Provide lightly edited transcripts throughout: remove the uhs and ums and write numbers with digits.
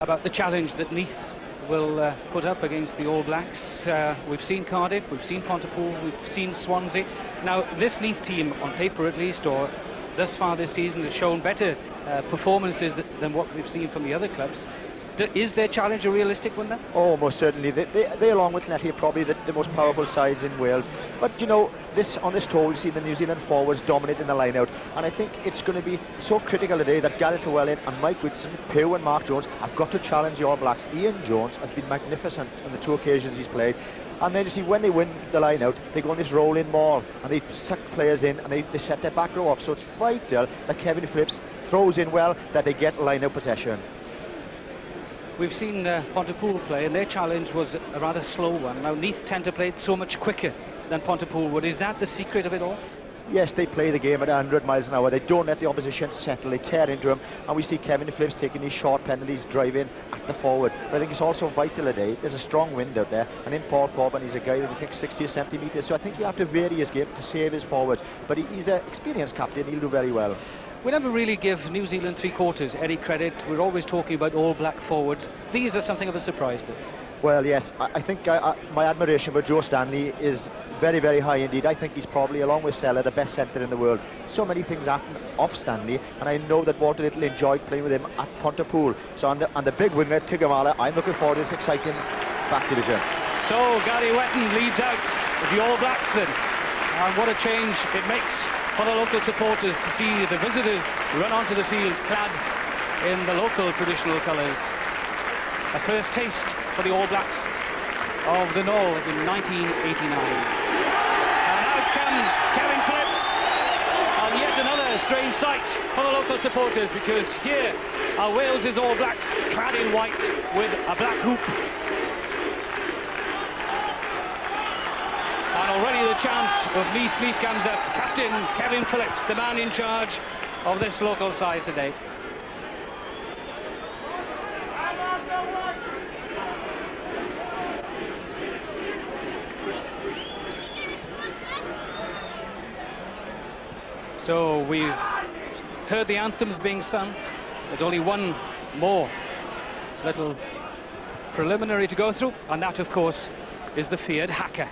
About the challenge that Neath will put up against the All Blacks. We've seen Cardiff, we've seen Pontypool, we've seen Swansea. Now, this Neath team, on paper at least, or thus far this season, has shown better performances than what we've seen from the other clubs. Is their challenge a realistic one then? Oh, most certainly. They along with Neath, are probably the most powerful sides in Wales. But, you know, on this tour, we've seen the New Zealand forwards dominating the line-out. And I think it's going to be so critical today that Gareth Llewellyn and Mike Whitson, Pew and Mark Jones have got to challenge the All Blacks. Ian Jones has been magnificent on the two occasions he's played. And then you see, when they win the line-out, they go on this rolling ball and they suck players in and they set their back row off. So it's vital that Kevin Phillips throws in well, that they get line-out possession. We've seen Pontypool play, and their challenge was a rather slow one. Now, Neath tend to play it so much quicker than Pontypool would. Is that the secret of it all? Yes, they play the game at 100 miles an hour. They don't let the opposition settle. They tear into them. And we see Kevin Phillips taking these short penalties, driving at the forwards. But I think it's also vital today. There's a strong wind out there. And in Paul Thorburn, he's a guy that can kick 60 or 70 metres. So I think he'll have to vary his game to save his forwards. But he's an experienced captain. He'll do very well. We never really give New Zealand three-quarters any credit. We're always talking about All Black forwards. These are something of a surprise, though. Well, yes, I think my admiration for Joe Stanley is very, very high indeed. I think he's probably, along with Sella, the best centre in the world. So many things happen off Stanley, and I know that Walter Little enjoyed playing with him at Pontypool. So on the big winger, Tigamala, I'm looking forward to this exciting back division. So Gary Wetton leads out the All Blacks then. And what a change it makes for the local supporters to see the visitors run onto the field clad in the local traditional colours. A first taste for the All Blacks of the Knoll in 1989. And out comes Kevin Phillips on yet another strange sight for the local supporters, because here are Wales's All Blacks clad in white with a black hoop. And already the chant of Neath comes up. Captain Kevin Phillips, the man in charge of this local side today. So we've heard the anthems being sung. There's only one more little preliminary to go through, and that, of course, is the feared haka.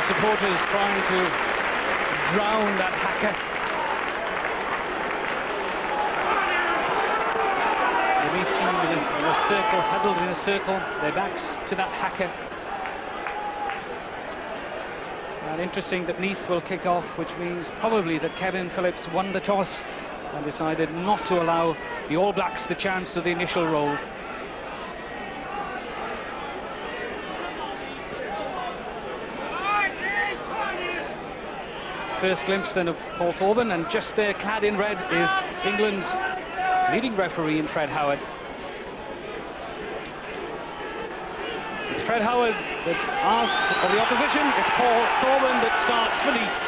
Supporters trying to drown that haka. The Neath team in a circle, huddled in a circle, their backs to that haka. And interesting that Neath will kick off, which means probably that Kevin Phillips won the toss and decided not to allow the All Blacks the chance of the initial roll. First glimpse then of Paul Thorburn, and just there, clad in red, is England's leading referee in Fred Howard. It's Fred Howard that asks of the opposition. It's Paul Thorburn that starts for Neath.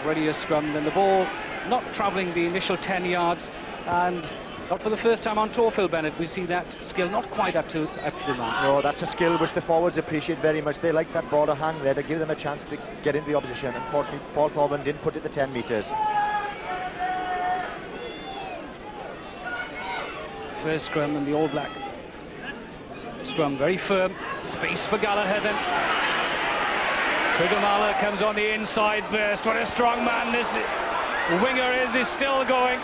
Already a scrum, then the ball not travelling the initial 10 yards, and not for the first time on tour, Phil Bennett, we see that skill not quite up to the mark. No, that's a skill which the forwards appreciate very much. They like that broader hang there to give them a chance to get into the opposition. Unfortunately, Paul Thorburn didn't put it to 10 metres. First scrum, and the All Black scrum very firm. Space for Gallagher then. Tigamala comes on the inside burst. What a strong man this winger is still going.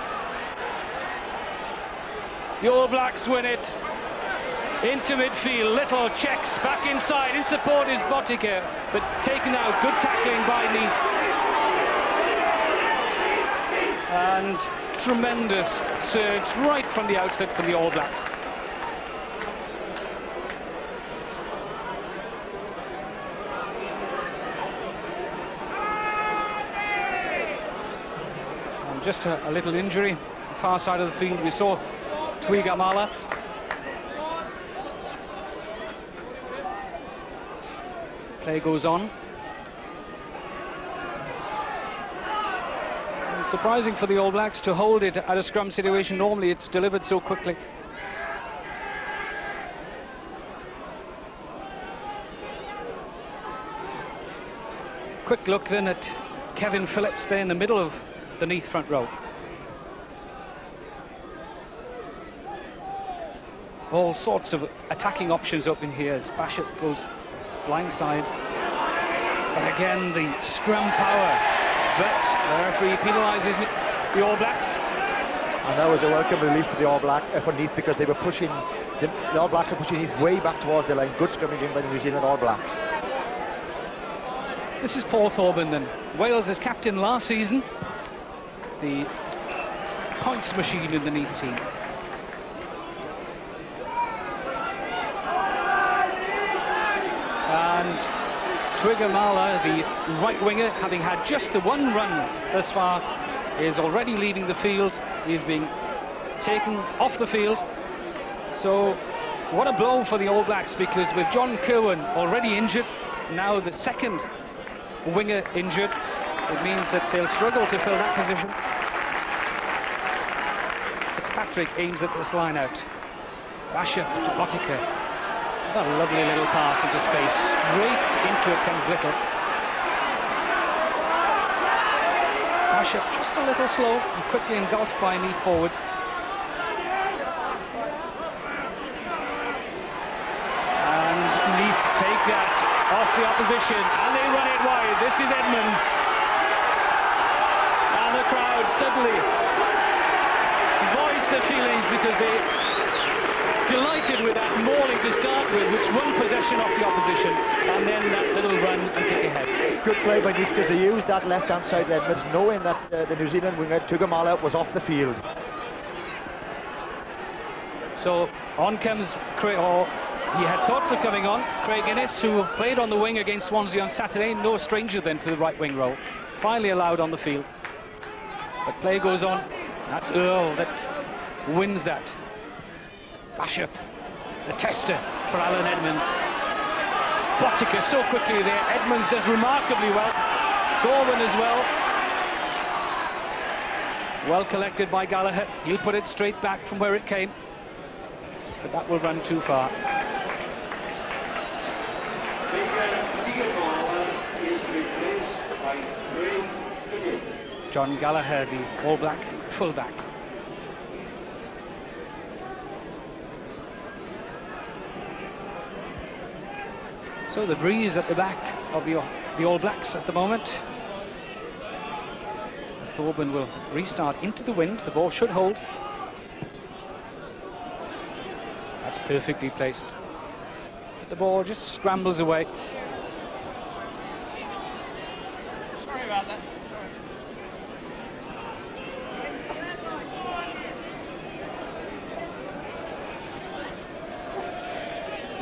The All Blacks win it. into midfield. Little checks back inside. In support is Botica, but taken out. Good tackling by Neath. And tremendous surge right from the outset from the All Blacks. And just a little injury, far side of the field. We saw Tuigamala. Play goes on. Surprising for the All Blacks to hold it at a scrum situation. Normally it's delivered so quickly. Quick look then at Kevin Phillips there in the middle of the Neath front row. All sorts of attacking options up in here as Basham goes blindside. But again, the scrum power. But the referee penalises the All Blacks. And that was a welcome relief for the for Neath, because they were pushing, the All Blacks were pushing Neath way back towards the line. Good scrimmaging by the New Zealand All Blacks. This is Paul Thorburn then. Wales' captain last season. The points machine in the Neath team. And Tuigamala, the right winger, having had just the one run thus far, is already leaving the field. He's being taken off the field. So what a blow for the All Blacks, because with John Kirwan already injured, now the second winger injured, it means that they'll struggle to fill that position. Fitzpatrick aims at this line out. Basham to Botica. A lovely little pass into space. Straight into it comes Little. Basham just a little slow and quickly engulfed by Neath forwards. And Neath take that off the opposition, and they run it wide. This is Edmonds. And the crowd suddenly voice their feelings, because they delighted with that mauling to start with, which won possession off the opposition, and then that little run and kick ahead. Good play by Neath, because they used that left-hand side Edmonds, knowing that the New Zealand winger Tuigamala was off the field. So on comes Craig, or he had thoughts of coming on, Craig Innes, who played on the wing against Swansea on Saturday, no stranger then to the right wing role, finally allowed on the field. But play goes on. That's Earl that wins that. Basham, the tester for Alan Edmonds. Botica so quickly there. Edmonds does remarkably well. Thorburn as well. Well collected by Gallagher. He'll put it straight back from where it came. But that will run too far. John Gallagher, the All Black fullback. So the breeze at the back of the All Blacks at the moment. As Thorburn will restart into the wind, the ball should hold. That's perfectly placed. But the ball just scrambles away. Sorry about that.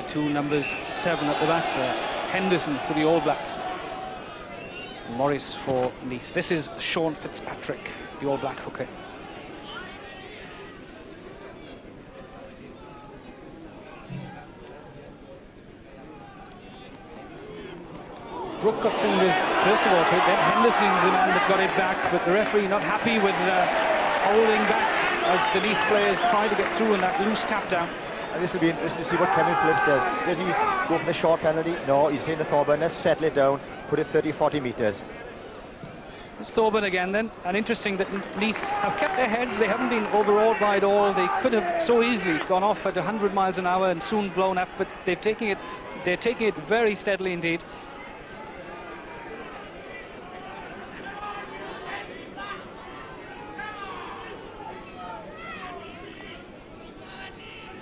Two numbers 7 at the back there. Henderson for the All Blacks. Morris for Neath. This is Sean Fitzpatrick, the All Black hooker. Brooke got fingers first of all to it, then Henderson's the man that got it back, but the referee not happy with holding back as the Neath players try to get through in that loose tap down. And this will be interesting to see what Kevin Phillips does. Does he go for the short penalty? No, he's saying to Thorburn, let's settle it down, put it 30-40 metres. It's Thorburn again then, and interesting that Neath have kept their heads. They haven't been overawed by it all. They could have so easily gone off at 100 miles an hour and soon blown up, but they're taking it very steadily indeed.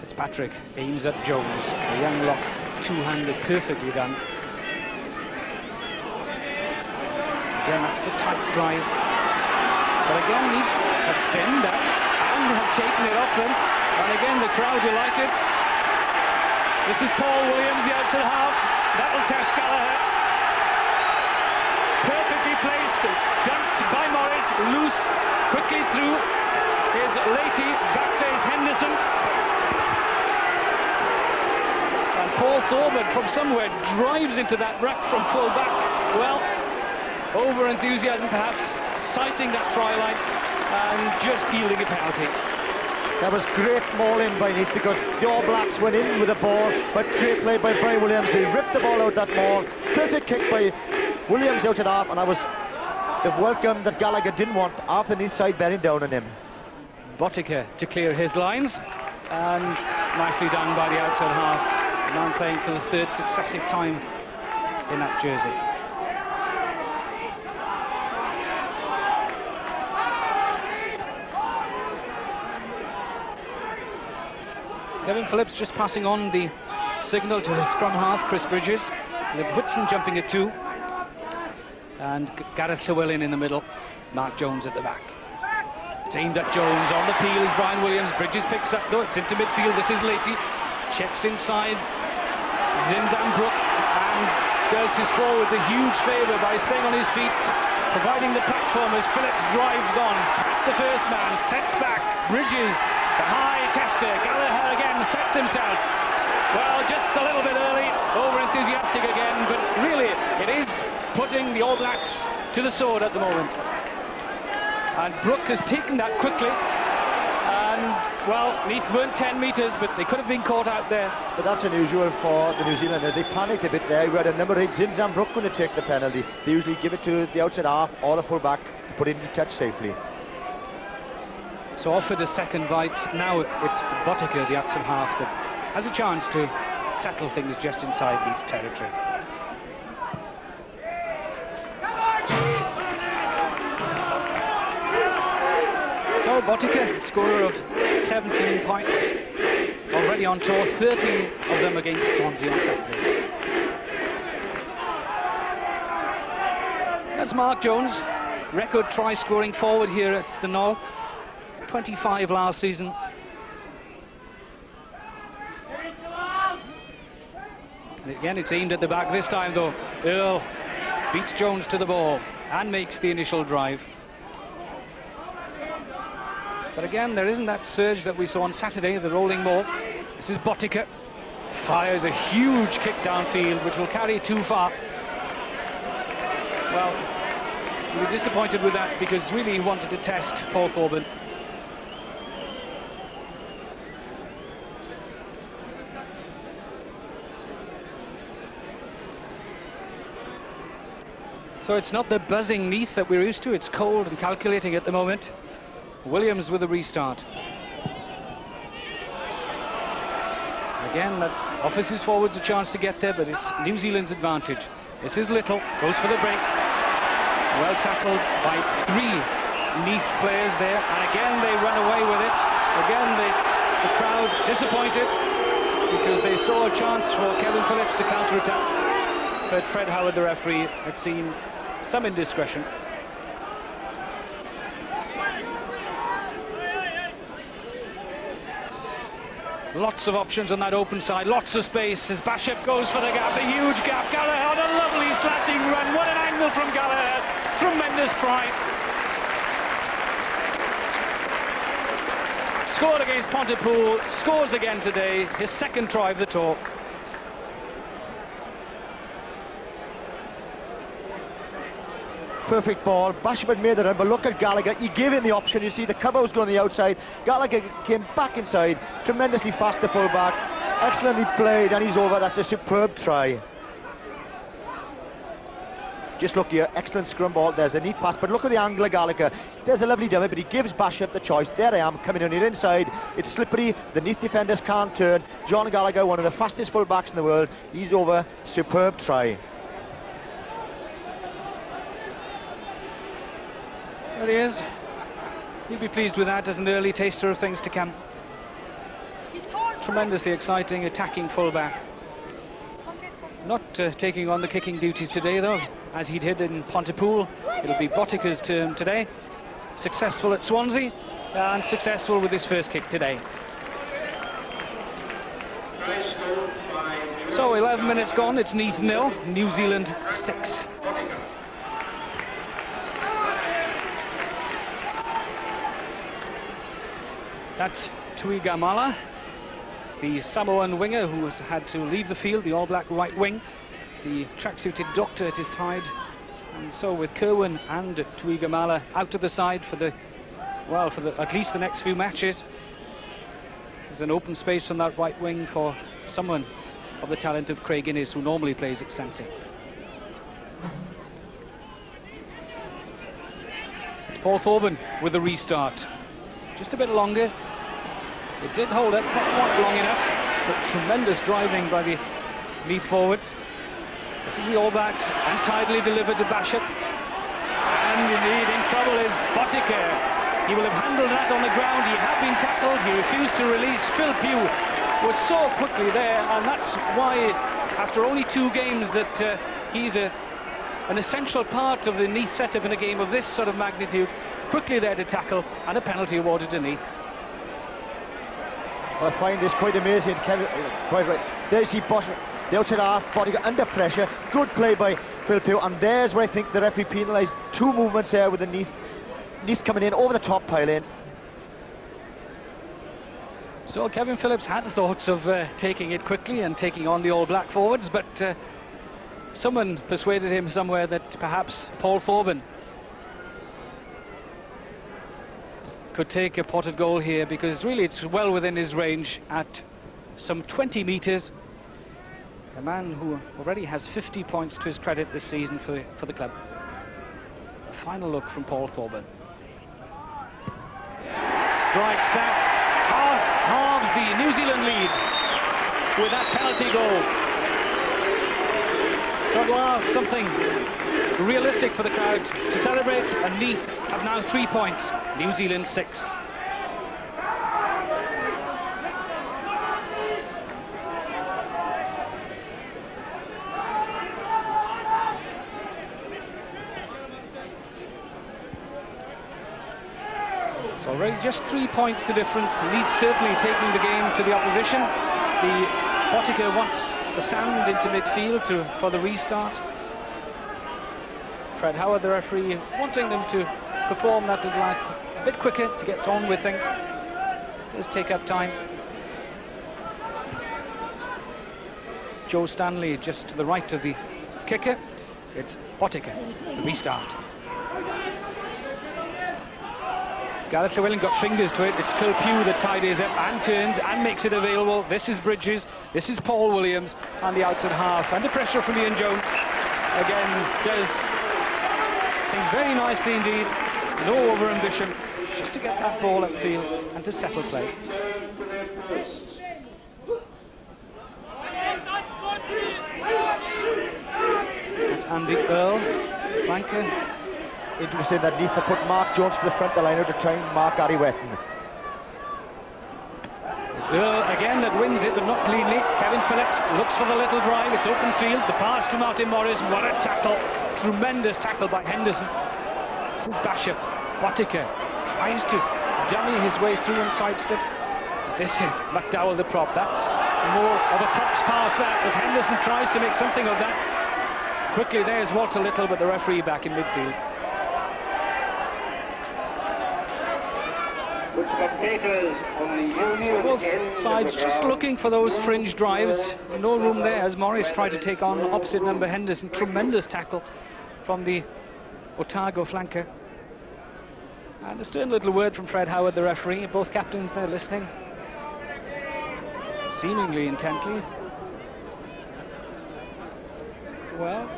Fitzpatrick aims at Jones. A young lock, two-handed, perfectly done. Again, that's the tight drive. But again, Neath have stemmed that and have taken it off them. And again, the crowd delighted. This is Paul Williams, the outside half. That will test Gallagher. Perfectly placed, dumped by Morris, loose, quickly through. Here's Leahy, backface Henderson. And Paul Thorburn from somewhere drives into that ruck from full back. Well, over enthusiasm perhaps, sighting that try line and just yielding a penalty. That was great mauling by Neath because the All Blacks went in with the ball, but great play by Brian Williams. They ripped the ball out that maul. Perfect kick by Williams out at half, and that was the welcome that Gallagher didn't want after the Neath side bearing down on him. Botica to clear his lines, and nicely done by the outside half. Man playing for the third successive time in that jersey. Kevin Phillips just passing on the signal to his scrum half, Chris Bridges. With Whitson jumping at 2. And Gareth Llewellyn in the middle. Mark Jones at the back. It's aimed at Jones. On the peel is Brian Williams. Bridges picks up, though. It's into midfield. This is Leahy. Checks inside. Zinzambrook. And does his forwards a huge favour by staying on his feet, providing the platform as Phillips drives on. Past the first man. Sets back. Bridges. The high tester, Gallagher again sets himself. Well, just a little bit early, over-enthusiastic again, but really it is putting the All Blacks to the sword at the moment. And Brook has taken that quickly. And, well, Neath weren't 10 metres, but they could have been caught out there. But that's unusual for the New Zealanders. They panicked a bit there. We had a number 8, Zinzambrook, going to take the penalty. They usually give it to the outside half or the full-back to put it into touch safely. So offered a second bite. Now it's Botica, the outside half, that has a chance to settle things just inside Neath's territory. So Botica, scorer of 17 points, already on tour, 13 of them against Swansea on Saturday. That's Mark Jones, record try-scoring forward here at the Knoll. 25 last season. Again, it's aimed at the back this time, though. Earl beats Jones to the ball and makes the initial drive. But again, there isn't that surge that we saw on Saturday, the rolling ball. This is Botica. Fires a huge kick downfield, which will carry too far. Well, he was disappointed with that because really he wanted to test Paul Thorburn. So it's not the buzzing Neath that we're used to. It's cold and calculating at the moment. Williams with a restart. Again, that offers his forwards a chance to get there, but it's New Zealand's advantage. This is Little, goes for the break. Well tackled by 3 Neath players there, and again they run away with it. Again, the crowd disappointed because they saw a chance for Kevin Phillips to counter-attack. But Fred Howard, the referee, had seen some indiscretion. Lots of options on that open side, lots of space as Bishop goes for the gap, a huge gap. Gallagher on a lovely slanting run. What an angle from Gallagher. Tremendous try. Scored against Pontypool, scores again today, his second try of the tour. Perfect ball. Bishop had made the run, but look at Gallagher. He gave him the option. You see the cover was going on the outside. Gallagher came back inside, tremendously fast to full back. Excellently played, and he's over. That's a superb try. Just look here, excellent scrum ball. There's a neat pass, but look at the angle of Gallagher. There's a lovely dummy, but he gives Bishop the choice. There I am, coming on the inside. It's slippery. The Neath defenders can't turn. John Gallagher, one of the fastest full backs in the world. He's over. Superb try. There he is. He'll be pleased with that as an early taster of things to come. Tremendously exciting, attacking fullback. Not taking on the kicking duties today, though, as he did in Pontypool. It'll be Botica's turn today. successful at Swansea and successful with his first kick today. So 11 minutes gone, it's Neath 0, New Zealand 6. That's Tuigamala, the Samoan winger who has had to leave the field, the All Black right wing, the tracksuited doctor at his side. And so with Kerwin and Tuigamala out to the side for the, well, for at least the next few matches, there's an open space on that right wing for someone of the talent of Craig Innes, who normally plays at centre. It's Paul Thorburn with the restart. Just a bit longer. It did hold up, not quite long enough, but tremendous driving by the Neath forwards. This is the All Blacks, untidily delivered to Basham. And indeed, in trouble is Botica. He will have handled that on the ground. He had been tackled. He refused to release. Phil Pugh was so quickly there, and that's why, after only 2 games, that he's an essential part of the Neath setup in a game of this sort of magnitude. Quickly there to tackle, and a penalty awarded to Neath. I find this quite amazing, Kevin. Quite right. There's the bottom, the outside half, body under pressure. Good play by Phil Pugh, and there's where I think the referee penalised 2 movements there with the Neath coming in over the top pile in. So Kevin Phillips had thoughts of taking it quickly and taking on the All Black forwards, but someone persuaded him somewhere that perhaps Paul Thorburn could take a potted goal here, because really it's well within his range at some 20 metres. A man who already has 50 points to his credit this season for the club. A final look from Paul Thorburn. Strikes that, halves the New Zealand lead with that penalty goal. So at last, something realistic for the crowd to celebrate, and Neath have now 3 points, New Zealand 6. So already just 3 points the difference. Neath certainly taking the game to the opposition. The Botica wants the sand into midfield for the restart. Fred Howard, the referee, wanting them to perform that a bit quicker to get on with things. It does take up time. Joe Stanley just to the right of the kicker. It's Botica, the restart. Gareth Llewellyn got fingers to it. It's Phil Pugh that tidies up and turns and makes it available. This is Bridges, this is Paul Williams on the outside half. Under pressure from Ian Jones. Again, does things very nicely indeed. No over-ambition, just to get that ball upfield and to settle play. That's Andy Earl, flanker. Interesting that Neath to put Mark Jones to the front of the line to try and mark Gary Wetton. Earl again that wins it, but not cleanly. Kevin Phillips looks for the little drive. It's open field. The pass to Martin Morris. What a tackle! Tremendous tackle by Henderson. This is Basham. Botica tries to dummy his way through and sidestep. This is McDowell, the prop. That's more of a props pass that, as Henderson tries to make something of that. Quickly there's Walter Little, but the referee back in midfield. So both sides just looking for those fringe drives. No room there as Morris tried to take on opposite number Henderson. Tremendous tackle from the Otago flanker. And a stern little word from Fred Howard, the referee. Both captains there listening, seemingly intently. Well,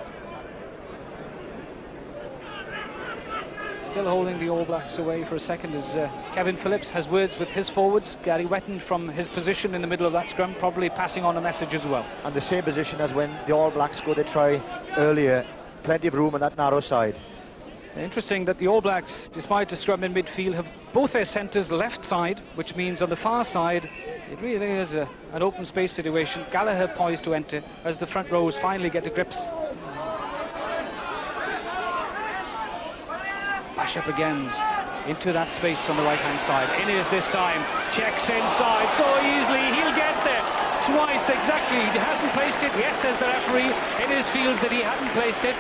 still holding the All Blacks away for a second as Kevin Phillips has words with his forwards. Gary Wetton from his position in the middle of that scrum, probably passing on a message as well. And the same position as when the All Blacks scored a try earlier. Plenty of room on that narrow side. Interesting that the All Blacks, despite a scrum in midfield, have both their centres left side, which means on the far side it really is an open space situation. Gallagher poised to enter as the front rows finally get to grips. Bash up again. into that space on the right-hand side. Innes this time, checks inside so easily, he'll get there. Twice exactly, he hasn't placed it. Yes, says the referee. Innes feels that he hadn't placed it.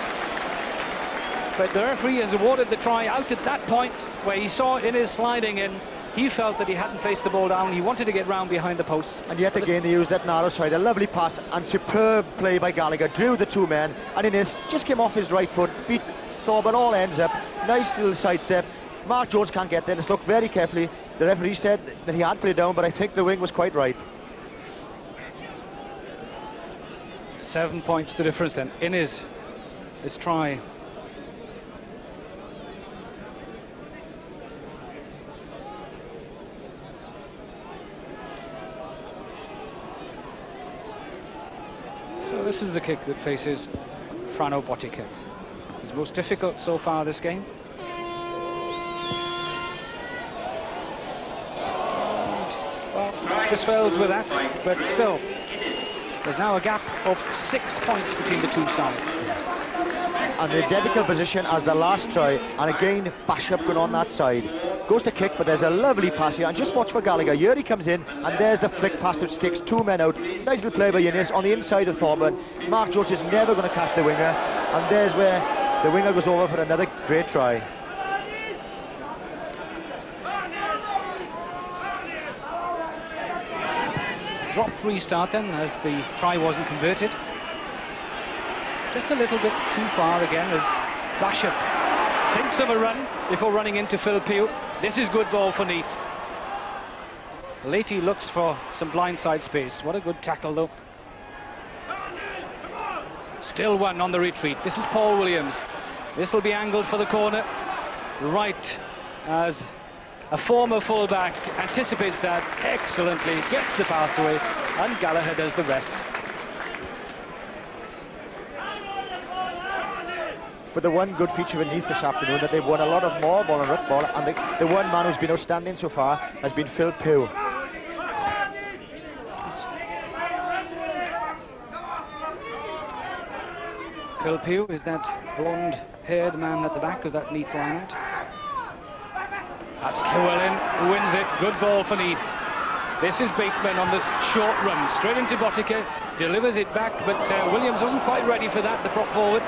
But the referee has awarded the try out at that point where he saw Innes sliding in. He felt that he hadn't placed the ball down. He wanted to get round behind the posts. And yet again, they used that narrow side. A lovely pass and superb play by Gallagher. Drew the two men, and Innes just came off his right foot, beat Thorburn, all ends up. Nice little sidestep. Mark Jones can't get there. Let's look very carefully. The referee said that he had played down, but I think the wing was quite right. 7 points the difference then. Innes, his try. So this is the kick that faces Frano Botica. His most difficult so far this game. Well, just fails with that, but still, there's now a gap of 6 points between the two sides. And the identical position as the last try, and again Bashop going on that side. Goes to kick, but there's a lovely pass here, and just watch for Gallagher. Here he comes in, and there's the flick pass which takes two men out. Nice little play by Innes on the inside of Thorburn. Mark Jones is never going to catch the winger, and there's where the winger goes over for another great try. Dropped restart then, as the try wasn't converted. Just a little bit too far again, as Bashop thinks of a run before running into Phil Pugh. This is good ball for Neath. Leahy looks for some blindside space. What a good tackle though. Still one on the retreat. This is Paul Williams. This will be angled for the corner. Right, as a former fullback anticipates that excellently, gets the pass away, and Gallagher does the rest. But the one good feature of Neath this afternoon, that they've won a lot of more ball and ruck ball, and the one man who's been outstanding so far has been Phil Pugh. Phil Pugh is that blonde-haired man at the back of that Neath lineout. That's Llewellyn who wins it. Good ball for Neath. This is Bateman on the short run, straight into Botica, delivers it back, but Williams wasn't quite ready for that, the prop forward.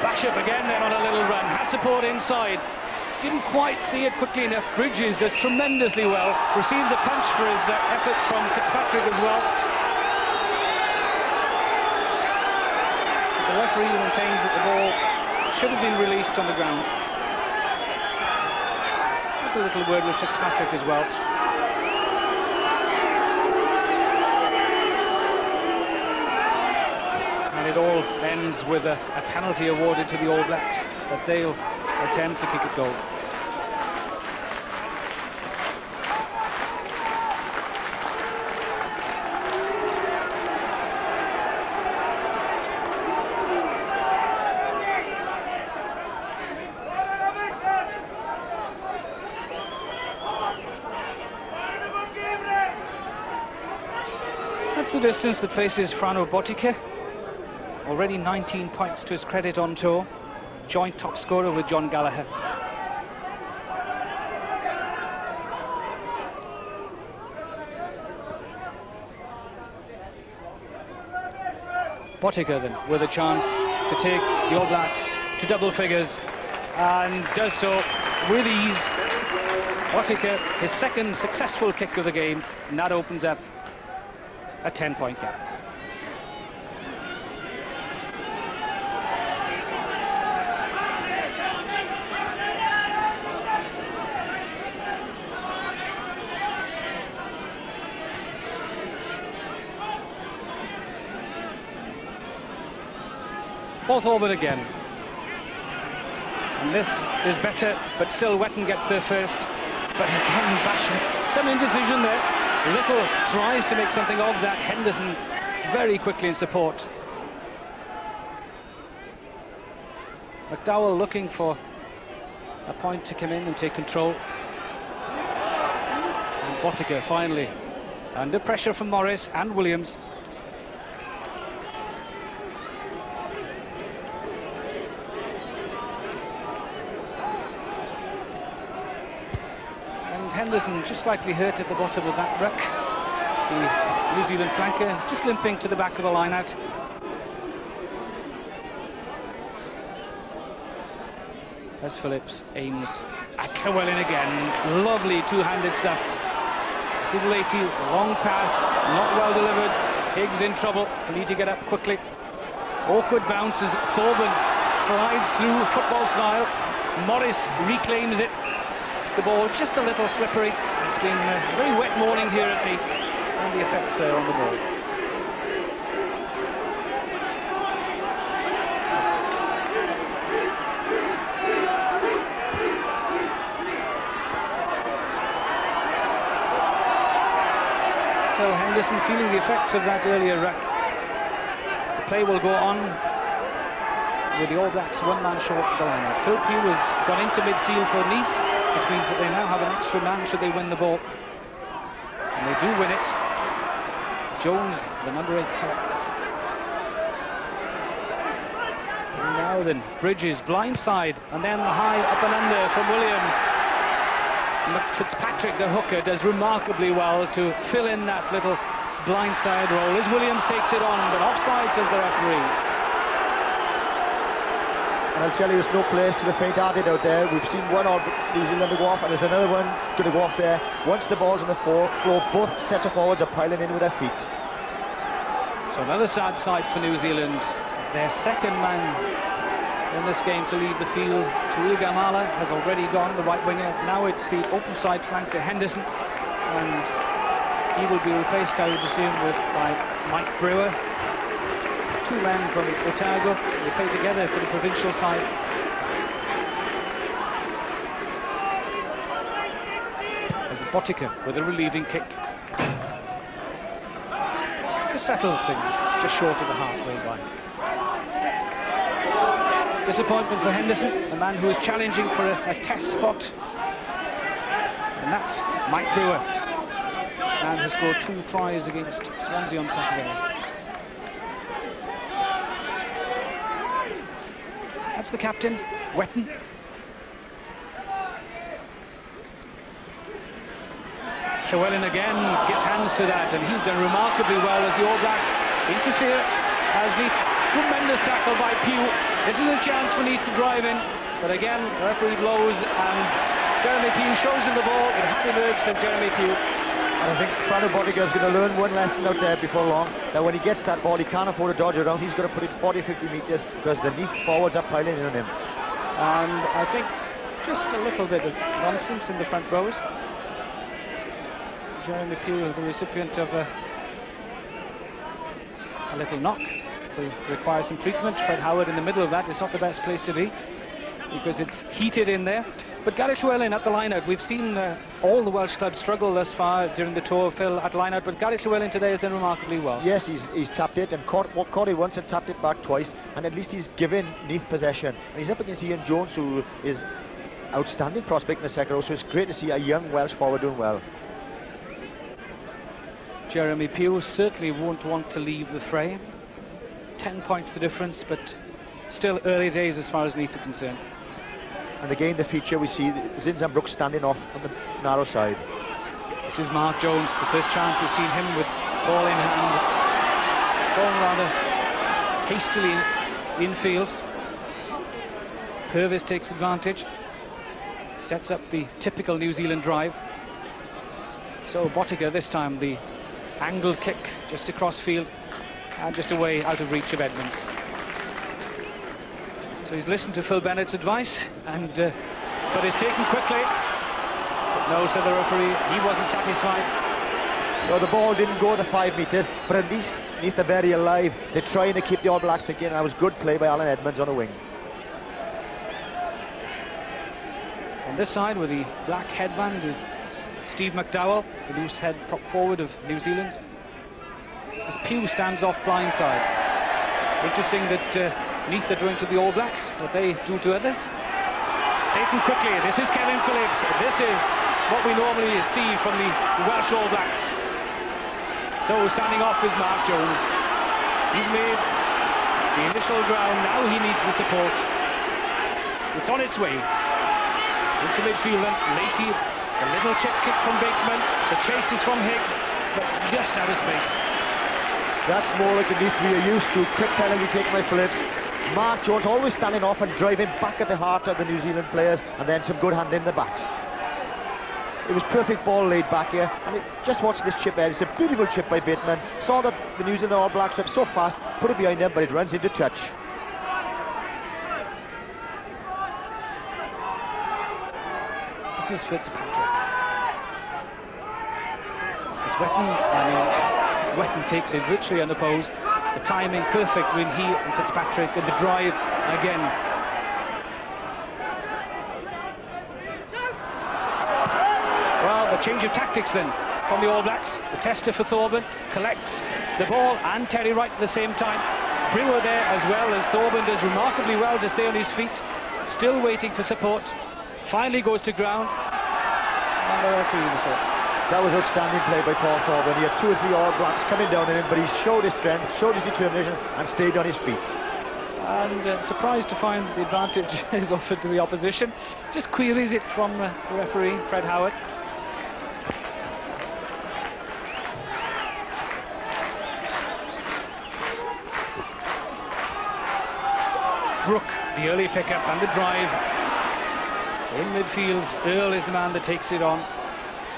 Bashop again then on a little run, has support inside, didn't quite see it quickly enough. Bridges does tremendously well, receives a punch for his efforts from Fitzpatrick as well. The referee maintains that the ball should have been released on the ground. There's a little word with Fitzpatrick as well. And it all ends with a penalty awarded to the All Blacks, but they'll attempt to kick it goal. That's the distance that faces Frano Botica. Already 19 points to his credit on tour. Joint top scorer with John Gallagher. Botica then with a chance to take the All Blacks to double figures, and does so with ease. Botica, his second successful kick of the game, and that opens up a 10-point gap. Fourth orbit again. And this is better, but still Wetton gets there first. But again, Bashop, some indecision there. Little tries to make something of that. Henderson very quickly in support. McDowell looking for a point to come in and take control. And Botica finally under pressure from Morris and Williams. Henderson just slightly hurt at the bottom of that ruck. The New Zealand flanker just limping to the back of the line out. As Phillips aims at Llewellyn again. Lovely two-handed stuff. This is Leahy, long pass, not well delivered. Higgs in trouble, they need to get up quickly. Awkward bounces, Thorburn slides through football style. Morris reclaims it. The ball just a little slippery. It's been a very wet morning here at Neath, and the effects there on the ball. Still Henderson feeling the effects of that earlier ruck. The play will go on with the All Blacks one man short of the line. Phil Pugh has gone into midfield for Neath, which means that they now have an extra man should they win the ball. And they do win it. Jones, the number 8, collects. And now then, Bridges, blindside, and then the high up and under from Williams. Fitzpatrick, the hooker, does remarkably well to fill in that little blindside role as Williams takes it on, but offside, says the referee. And I'll tell you, there's no place for the faint-hearted out there. We've seen one New Zealander go off, and there's another one going to go off there. Once the ball's on the floor, both sets of forwards are piling in with their feet. So another sad sight for New Zealand. Their second man in this game to leave the field. Tuigamala has already gone, the right winger. Now it's the open side flanker, Henderson, and he will be replaced, I would assume, by Mike Brewer. Two men from Otago. They play together for the provincial side. There's Botica with a relieving kick. Just settles things just short of the halfway line. Disappointment for Henderson, a man who is challenging for a test spot. And that's Mike Brewer, man who scored 2 tries against Swansea on Saturday. That's the captain, Wetton. Llewellyn again gets hands to that, and he's done remarkably well as the All Blacks interfere as Neath. Tremendous tackle by Pugh. This is a chance for Neath to drive in, but again, the referee blows, and Jeremy Pugh shows him the ball. It had emerged, said Jeremy Pugh. And I think Frano Botica is going to learn one lesson out there before long, that when he gets that ball, he can't afford to dodge around. He's got to put it 40-50 metres, because the Neath forwards are piling in on him. And I think just a little bit of nonsense in the front rows. Jeremy Pugh, the recipient of a little knock, will require some treatment. Fred Howard in the middle of that is not the best place to be, because it's heated in there. But Gareth Llewellyn at the line-out. We've seen all the Welsh clubs struggle thus far during the tour, Phil, at line-out, but Gareth Llewellyn today has done remarkably well. Yes, he's tapped it and caught it once and tapped it back twice, and at least he's given Neath possession. And he's up against Ian Jones, who is outstanding prospect in the second row, so it's great to see a young Welsh forward doing well. Jeremy Pugh certainly won't want to leave the fray. 10 points the difference, but still early days as far as Neath are concerned. And again, the feature we see Zinzan Brooks standing off on the narrow side. This is Mark Jones, the first chance we've seen him with ball in hand, going rather hastily infield. Purvis takes advantage, sets up the typical New Zealand drive. So Botica this time, the angled kick just across field and just away out of reach of Edmonds. So he's listened to Phil Bennett's advice, and but is taken quickly. But no, said the referee, he wasn't satisfied. No, the ball didn't go the 5 metres, but at least Neath are very alive. They're trying to keep the All Blacks thinking, and that was good play by Alan Edmonds on the wing. On this side with the black headband is Steve McDowell, the loose head prop forward of New Zealand, as Pugh stands off blindside. Interesting that Neath are doing to the All Blacks what they do to others. Taken quickly, this is Kevin Phillips. This is what we normally see from the Welsh All Blacks. So standing off is Mark Jones. He's made the initial ground, now he needs the support. It's on its way into midfield then. Leahy, a diagonal check kick from Bateman. The chase is from Higgs, but just out of space. That's more like the Neath we are used to. Quick penalty taken by Phillips. Mark Jones always standing off and driving back at the heart of the New Zealand players, and then some good handling in the backs. It was perfect ball laid back here, and just watch this chip there. It's a beautiful chip by Bateman. Saw that the New Zealand All Blacks were so fast, put it behind them, but it runs into touch. This is Fitzpatrick. It's Wetton takes it literally unopposed. The timing perfect when he and Fitzpatrick, and the drive again. Well, a change of tactics then from the All Blacks. The tester for Thorburn collects the ball and Terry Wright at the same time. Brewer there as well, as Thorburn does remarkably well to stay on his feet. Still waiting for support. Finally goes to ground. And the referee whistles. That was outstanding play by Paul Thorburn. He had 2 or 3 All Blacks coming down on him, but he showed his strength, showed his determination, and stayed on his feet. And surprised to find the advantage is offered to the opposition. Just queries it from the referee, Fred Howard. Brooke, the early pickup and the drive. In midfield, Earl is the man that takes it on.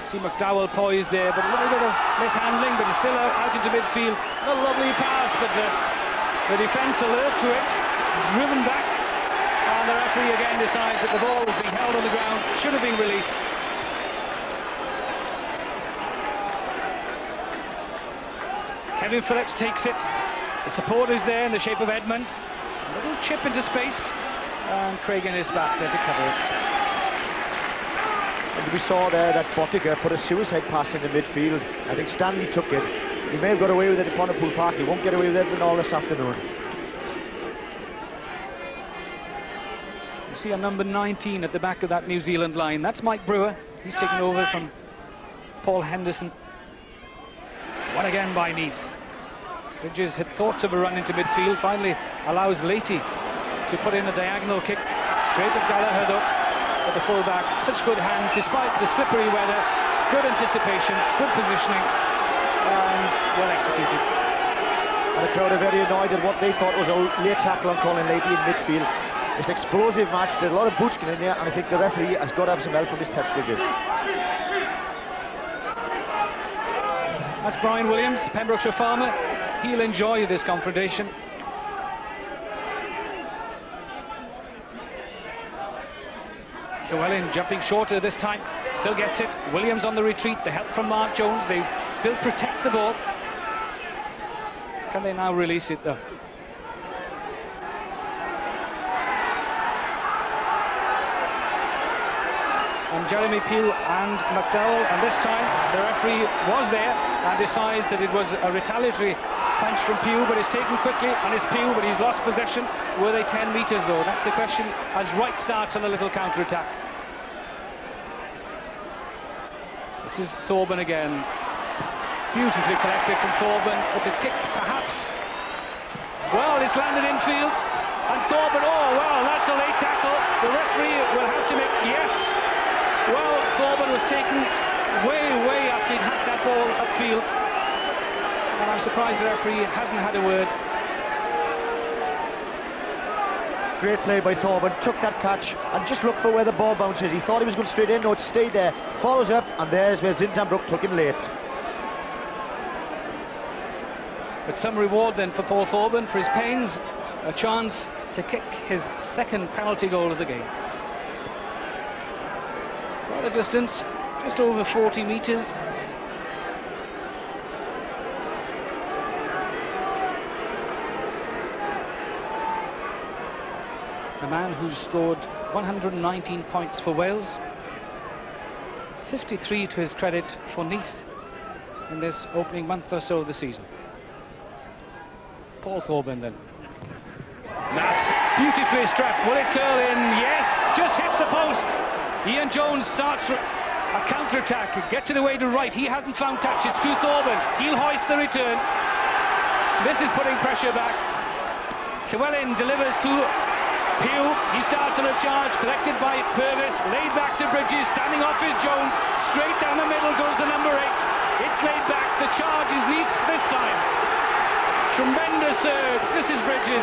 See McDowell poised there, but a little bit of mishandling, but he's still out into midfield. A lovely pass, but the defence alert to it, driven back, and the referee again decides that the ball was being held on the ground, should have been released. Kevin Phillips takes it. The support is there in the shape of Edmonds. A little chip into space, and Craig is back there to cover it. And we saw there that Bottiger put a suicide pass in the midfield. I think Stanley took it. He may have got away with it at Pontypool Park. He won't get away with it all this afternoon. You see a number 19 at the back of that New Zealand line. That's Mike Brewer. He's taken over from Paul Henderson. Won again by Neath. Bridges had thoughts of a run into midfield. Finally allows Leahy to put in a diagonal kick. Straight at Gallagher though. At the full-back, such good hands despite the slippery weather, good anticipation, good positioning, and well executed. And the crowd are very annoyed at what they thought was a late tackle on Colin Leahy in midfield. This explosive match, there's a lot of boots getting in there, and I think the referee has got to have some help from his touch judges. That's Brian Williams, Pembrokeshire farmer. He'll enjoy this confrontation. Llewellyn jumping shorter this time, still gets it. Williams on the retreat, the help from Mark Jones. They still protect the ball. Can they now release it though? And Jeremy Pugh and McDowell, and this time the referee was there and decides that it was a retaliatory punch from Pugh, but it's taken quickly, and it's Pugh, but he's lost possession. Were they 10 metres though? That's the question as Wright starts on a little counter-attack. This is Thorburn again. Beautifully collected from Thorburn, but the kick perhaps. Well, it's landed infield, and Thorburn, oh well, that's a late tackle. The referee will have to make, yes. Well, Thorburn was taken way after he'd hacked that ball upfield. And I'm surprised the referee hasn't had a word. Great play by Thorburn, took that catch and just looked for where the ball bounces. He thought he was going straight in, no, it stayed there. Follows up, and there's where Zinzambrook took him late. But some reward then for Paul Thorburn for his pains. A chance to kick his second penalty goal of the game. Quite a distance, just over 40 metres. A man who's scored 119 points for Wales, 53 to his credit for Neath in this opening month or so of the season. Paul Thorburn then. That's beautifully struck. Will it curl in? Yes, just hits a post. Ian Jones starts a counter-attack, gets it away to Wright. He hasn't found touch, it's to Thorburn. He'll hoist the return. This is putting pressure back. Llewellyn delivers to Pugh. He starts on a charge, collected by Purvis, laid back to Bridges, standing off is Jones, straight down the middle goes the number 8. It's laid back. The charge is Neath's this time. Tremendous surge. This is Bridges.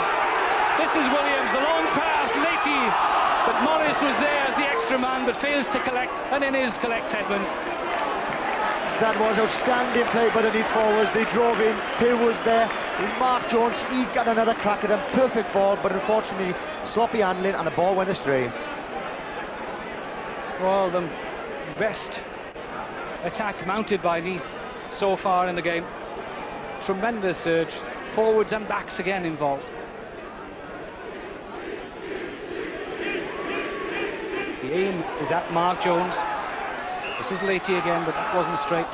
This is Williams. The long pass, Leahy. But Morris was there as the extra man, but fails to collect, and in his collects Edmonds. That was outstanding play by the Neath forwards. They drove in. Hill was there. Mark Jones, he got another crack at him. Perfect ball, but unfortunately sloppy handling, and the ball went astray. Well, the best attack mounted by Neath so far in the game. Tremendous surge. Forwards and backs again involved. The aim is at Mark Jones. This is Leahy again, but that wasn't straight.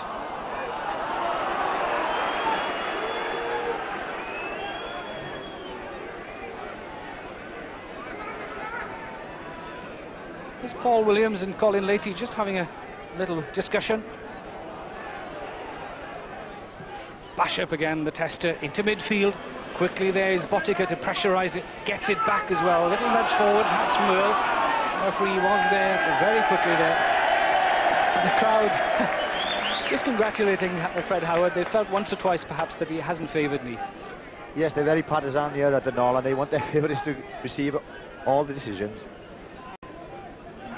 There's Paul Williams and Colin Leahy just having a little discussion. Bash up again, the tester into midfield. Quickly there is Botica to pressurise it, gets it back as well. A little nudge forward, perhaps from Earl. The referee was there very quickly there. The crowd just congratulating Fred Howard. They felt once or twice perhaps that he hasn't favoured Neath. Yes, they're very partisan here at the Knoll, and they want their favourites to receive all the decisions.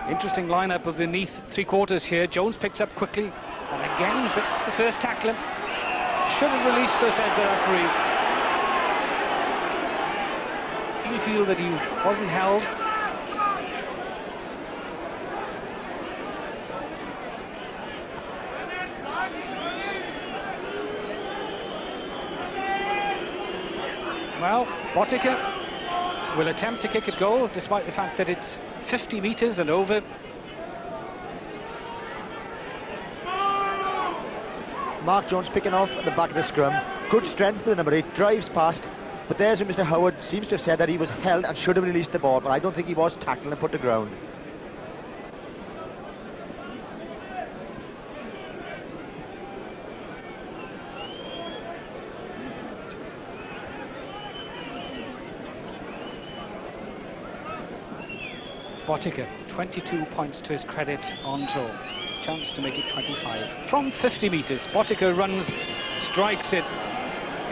Interesting lineup of the Neath three-quarters here. Jones picks up quickly, and again bits the first tackle. Should have released her, says the referee. You feel that he wasn't held. Well, Botica will attempt to kick it goal, despite the fact that it's 50 metres and over. Mark Jones picking off at the back of the scrum. Good strength for the number 8, drives past. But there's where Mr. Howard seems to have said that he was held and should have released the ball, but I don't think he was tackled and put to ground. Botica, 22 points to his credit on tour. Chance to make it 25. From 50 metres, Botica runs, strikes it.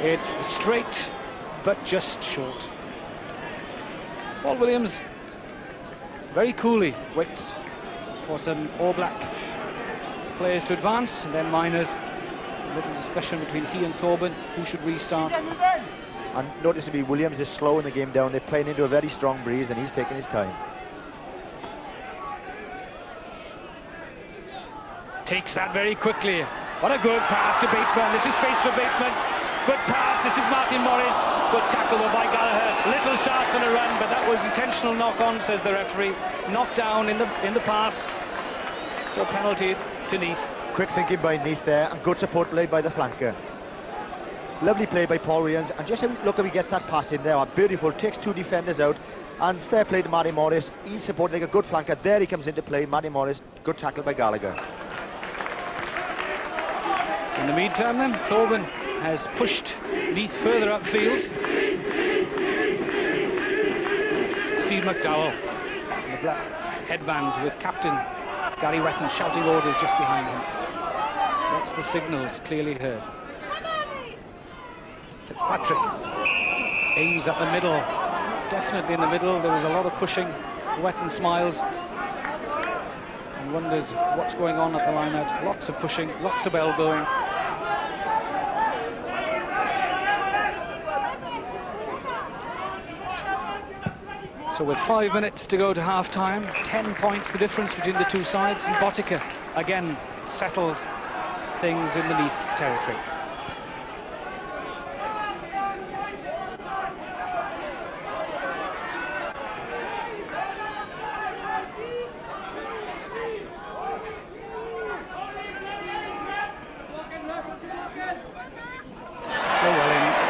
It's straight, but just short. Paul Williams very coolly waits for some All Black players to advance, and then minors. A little discussion between he and Thorburn, who should restart. And noticeably, Williams is slowing the game down. They're playing into a very strong breeze, and he's taking his time. Takes that very quickly. What a good pass to Bateman. This is space for Bateman. Good pass. This is Martin Morris. Good tackle by Gallagher. Little starts on a run, but that was intentional knock-on, says the referee. Knocked down in the pass. So penalty to Neath. Quick thinking by Neath there, and good support play by the flanker. Lovely play by Paul Williams, and just look how he gets that pass in there. Beautiful. Takes two defenders out, and fair play to Matty Morris. He's supporting like a good flanker. There he comes into play. Matty Morris. Good tackle by Gallagher. In the meantime then, Thorburn has pushed Neath further upfield. It's Steve McDowell in the black headband with Captain Gary Wetton shouting orders just behind him. That's the signals clearly heard. Fitzpatrick aims at the middle. Definitely in the middle. There was a lot of pushing. Wetton smiles and wonders what's going on at the line-out. Lots of pushing, lots of elbowing. So with 5 minutes to go to half-time, 10 points the difference between the two sides, and Botica again settles things in the Neath territory.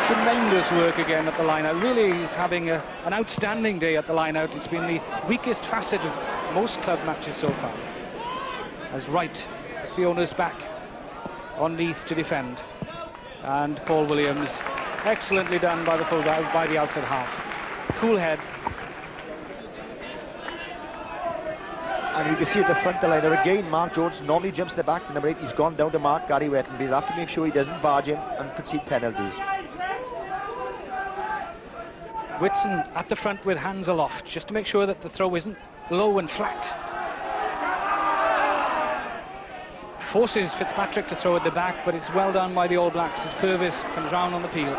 Tremendous work again at the line-out. Really, he's having an outstanding day at the line-out. It's been the weakest facet of most club matches so far. As Wright puts the onus back on Neath to defend, and Paul Williams, excellently done by the fullback, by the outside half. Cool head. And you can see at the front of the line there again, Mark Jones normally jumps the back. Number 8, he's gone down to mark Gary Wetton, but he'll have to make sure he doesn't barge in and concede penalties. Whitson at the front with hands aloft, just to make sure that the throw isn't low and flat. Forces Fitzpatrick to throw at the back, but it's well done by the All Blacks as Purvis comes round on the peel.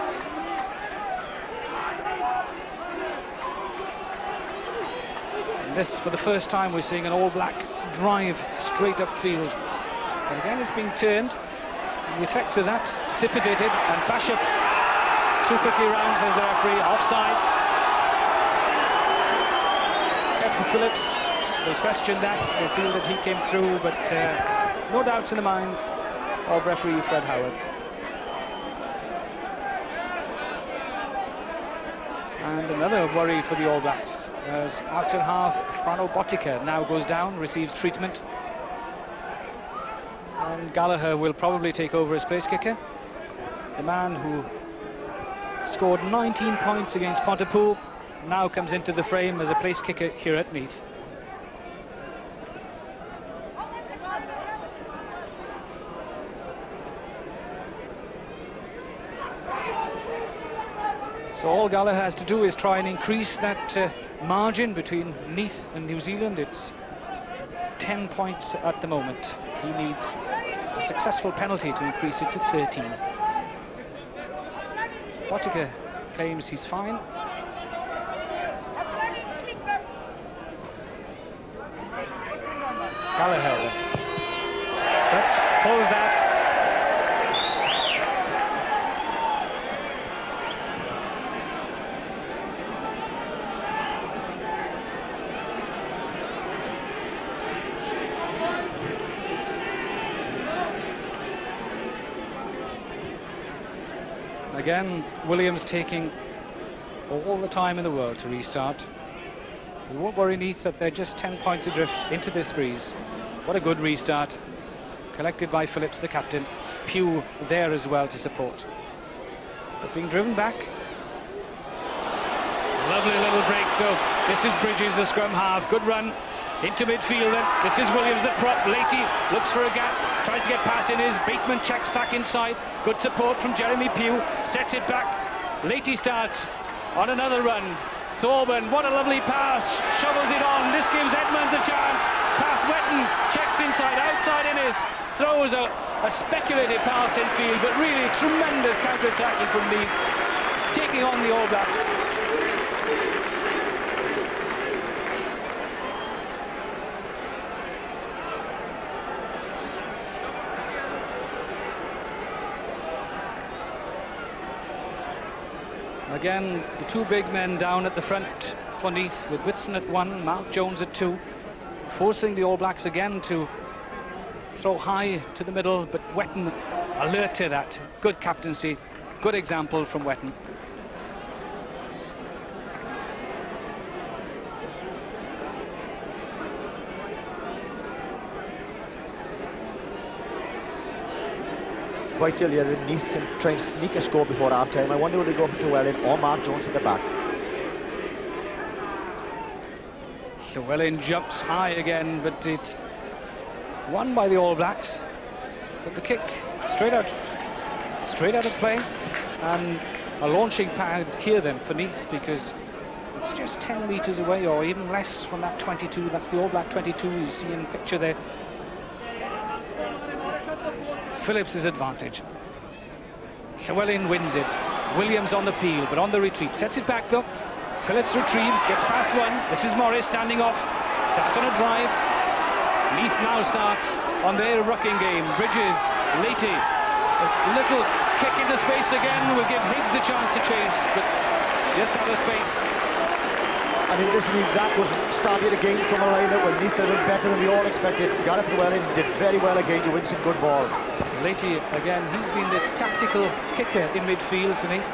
And this, for the first time, we're seeing an All Black drive straight upfield. But again, it's being turned. And the effects of that dissipated, and Basham too quickly round, says the referee, offside. Kevin Phillips will question that. They feel that he came through, but no doubts in the mind of referee Fred Howard. And another worry for the All Blacks, as out at half, Frano Botica now goes down, receives treatment. And Gallagher will probably take over as place kicker. The man who scored 19 points against Pontypool now comes into the frame as a place kicker here at Neath. So all Gallagher has to do is try and increase that margin between Neath and New Zealand. It's 10 points at the moment. He needs a successful penalty to increase it to 13. Botica claims he's fine. Gallagher, but pulls that. Again, Williams taking all the time in the world to restart. We won't worry Neath that they're just 10 points adrift into this breeze. What a good restart. Collected by Phillips, the captain. Pugh there as well to support. But being driven back. Lovely little break though. This is Bridges, the scrum half. Good run into midfield then. This is Williams, the prop. Leahy looks for a gap, tries to get past in his. Bateman checks back inside. Good support from Jeremy Pugh. Sets it back. Leahy starts on another run. Thorburn, what a lovely pass. Shovels it on. This gives Edmonds a chance. Past Wetton. Checks inside. Outside in his. Throws a speculative pass infield, but really tremendous counter-attacking from Neath, taking on the All Blacks. Again, the two big men down at the front for Neath, with Whitson at 1, Mark Jones at 2, forcing the All Blacks again to throw high to the middle, but Wetton alert to that. Good captaincy, good example from Wetton. Vital, yeah, that Neath can try and sneak a score before half time. I wonder will they go for Llewellyn or Mark Jones at the back. Llewellyn jumps high again, but it's won by the All Blacks. But the kick straight out of play, and a launching pad here then for Neath, because it's just 10 metres away or even less from that 22. That's the All Black 22 you see in the picture there. Phillips' advantage. Llewellyn wins it. Williams on the peel, but on the retreat. Sets it back though. Phillips retrieves, gets past one. This is Morris standing off. Starts on a drive. Neath now start on their rucking game. Bridges, Leahy. A little kick into space again will give Higgs a chance to chase, but just out of space. And interestingly, that was started again from a line-out where Neath did better than we all expected. Gareth Llewellyn did very well again to win some good ball. Leahy, again, he's been the tactical kicker in midfield for Neath.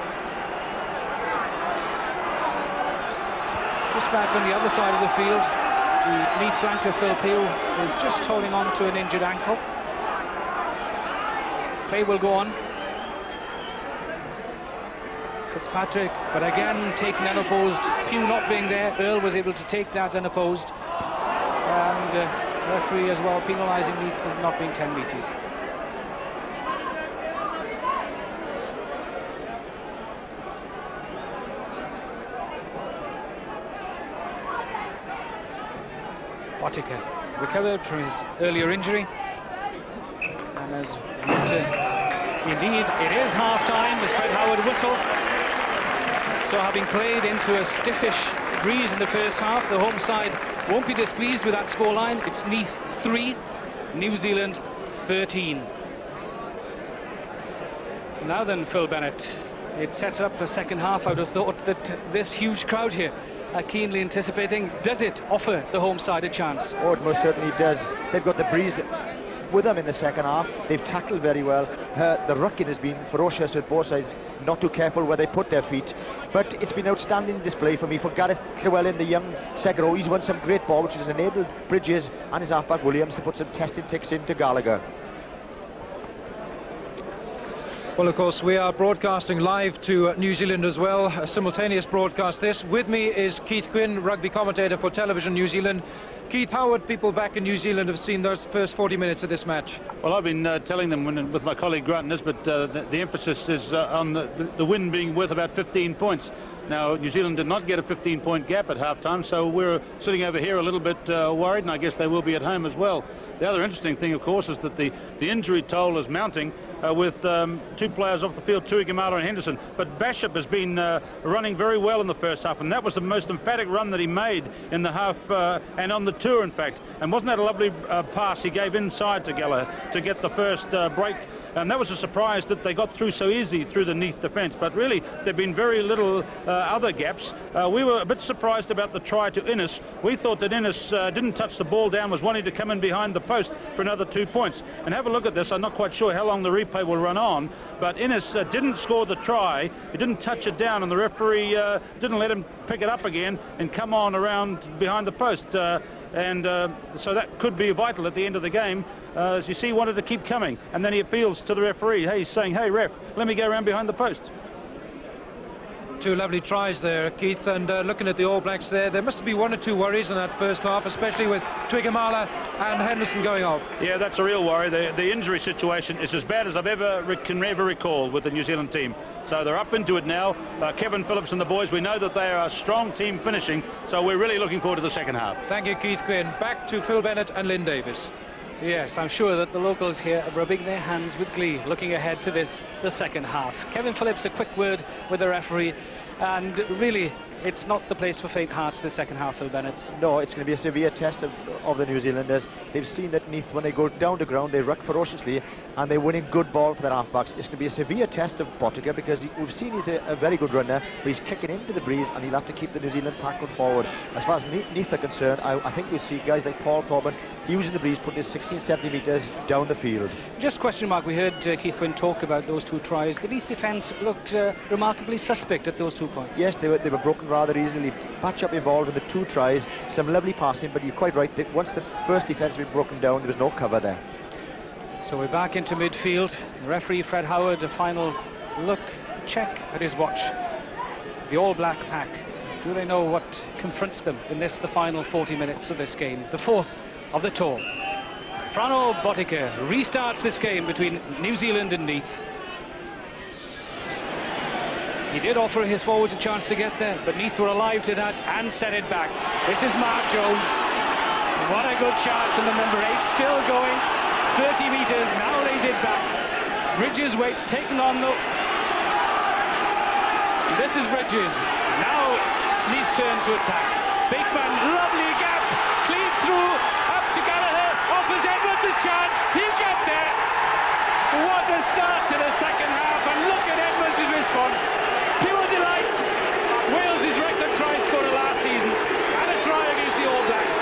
Just back on the other side of the field, the Neath flanker Phil Peel is just holding on to an injured ankle. Play will go on. Fitzpatrick, but again taken unopposed. Pugh not being there, Earl was able to take that unopposed. And referee as well penalising Neath for not being 10 metres. Botica recovered from his earlier injury, and as indeed it is half-time as Fred Howard whistles. So having played into a stiffish breeze in the first half, the home side won't be displeased with that scoreline. It's Neath 3, New Zealand 13. Now then, Phil Bennett, it sets up the second half. I would have thought that this huge crowd here are keenly anticipating. Does it offer the home side a chance? Oh, it most certainly does. They've got the breeze with them in the second half. They've tackled very well. The rucking has been ferocious with both sides, not too careful where they put their feet. But it's been outstanding display for me for Gareth Llewellyn, the young second row. He's won some great ball, which has enabled Bridges and his halfback Williams to put some testing ticks into Gallagher. Well, of course, we are broadcasting live to New Zealand as well, a simultaneous broadcast this. With me is Keith Quinn, rugby commentator for Television New Zealand. Keith, how would people back in New Zealand have seen those first 40 minutes of this match? Well, I've been telling them with my colleague Grant Nisbet, the emphasis is on the win being worth about 15 points. Now, New Zealand did not get a 15-point gap at half-time, so we're sitting over here a little bit worried, and I guess they will be at home as well. The other interesting thing, of course, is that the injury toll is mounting with two players off the field, Tuigamala and Henderson. But Bishop has been running very well in the first half, and that was the most emphatic run that he made in the half and on the tour, in fact. And wasn't that a lovely pass he gave inside to Gallagher to get the first break? And that was a surprise that they got through so easy through the Neath defence. But really, there have been very little other gaps. We were a bit surprised about the try to Innes. We thought that Innes didn't touch the ball down, was wanting to come in behind the post for another 2 points. And have a look at this. I'm not quite sure how long the replay will run on. But Innes didn't score the try. He didn't touch it down, and the referee didn't let him pick it up again and come on around behind the post. So that could be vital at the end of the game. As you see, he wanted to keep coming, and then he appeals to the referee. Hey, he's saying, hey, ref, let me go around behind the post. Two lovely tries there, Keith, and looking at the All Blacks there must be one or two worries in that first half, especially with Tuigamala and Henderson going off. Yeah, that's a real worry. The injury situation is as bad as I've can ever recall with the New Zealand team. So they're up into it now. Kevin Phillips and the boys, we know that they are a strong team finishing, so we're really looking forward to the second half. Thank you, Keith Quinn. Back to Phil Bennett and Lynn Davis. Yes, I'm sure that the locals here are rubbing their hands with glee, looking ahead to the second half. Kevin Phillips, a quick word with the referee, and really, it's not the place for faint hearts, the second half, Phil Bennett. No, it's going to be a severe test of the New Zealanders. They've seen that Neath, when they go down to ground, they ruck ferociously, and they're winning good ball for their halfbacks. It's going to be a severe test of Botica, because we've seen he's a very good runner, but he's kicking into the breeze, and he'll have to keep the New Zealand pack going forward. As far as Neath are concerned, I think we'll see guys like Paul Thorburn using the breeze, putting his 16-70 metres down the field. Just question mark, we heard Keith Quinn talk about those two tries. The Neath defence looked remarkably suspect at those 2 points. Yes, they were broken rather easily. Patch-up involved in the two tries, some lovely passing, but you're quite right, that once the first defence had been broken down, there was no cover there. So we're back into midfield. The referee, Fred Howard, a final look, check at his watch. The All Black pack, do they know what confronts them in the final 40 minutes of this game, the fourth of the tour? Frano Botica restarts this game between New Zealand and Neath. He did offer his forwards a chance to get there, but Neath were alive to that and set it back. This is Mark Jones. What a good chance, and the number 8 still going. 30 metres, now lays it back. Bridges waits, taken on the... This is Bridges. Now Neath turn to attack. Bakeman, lovely gap, clean through, up to Gallagher, offers Edwards a chance, he'll get there. What a start to the second half, and look at Edwards' response. Pure delight. Wales' record try scorer last season, and a try against the All Blacks.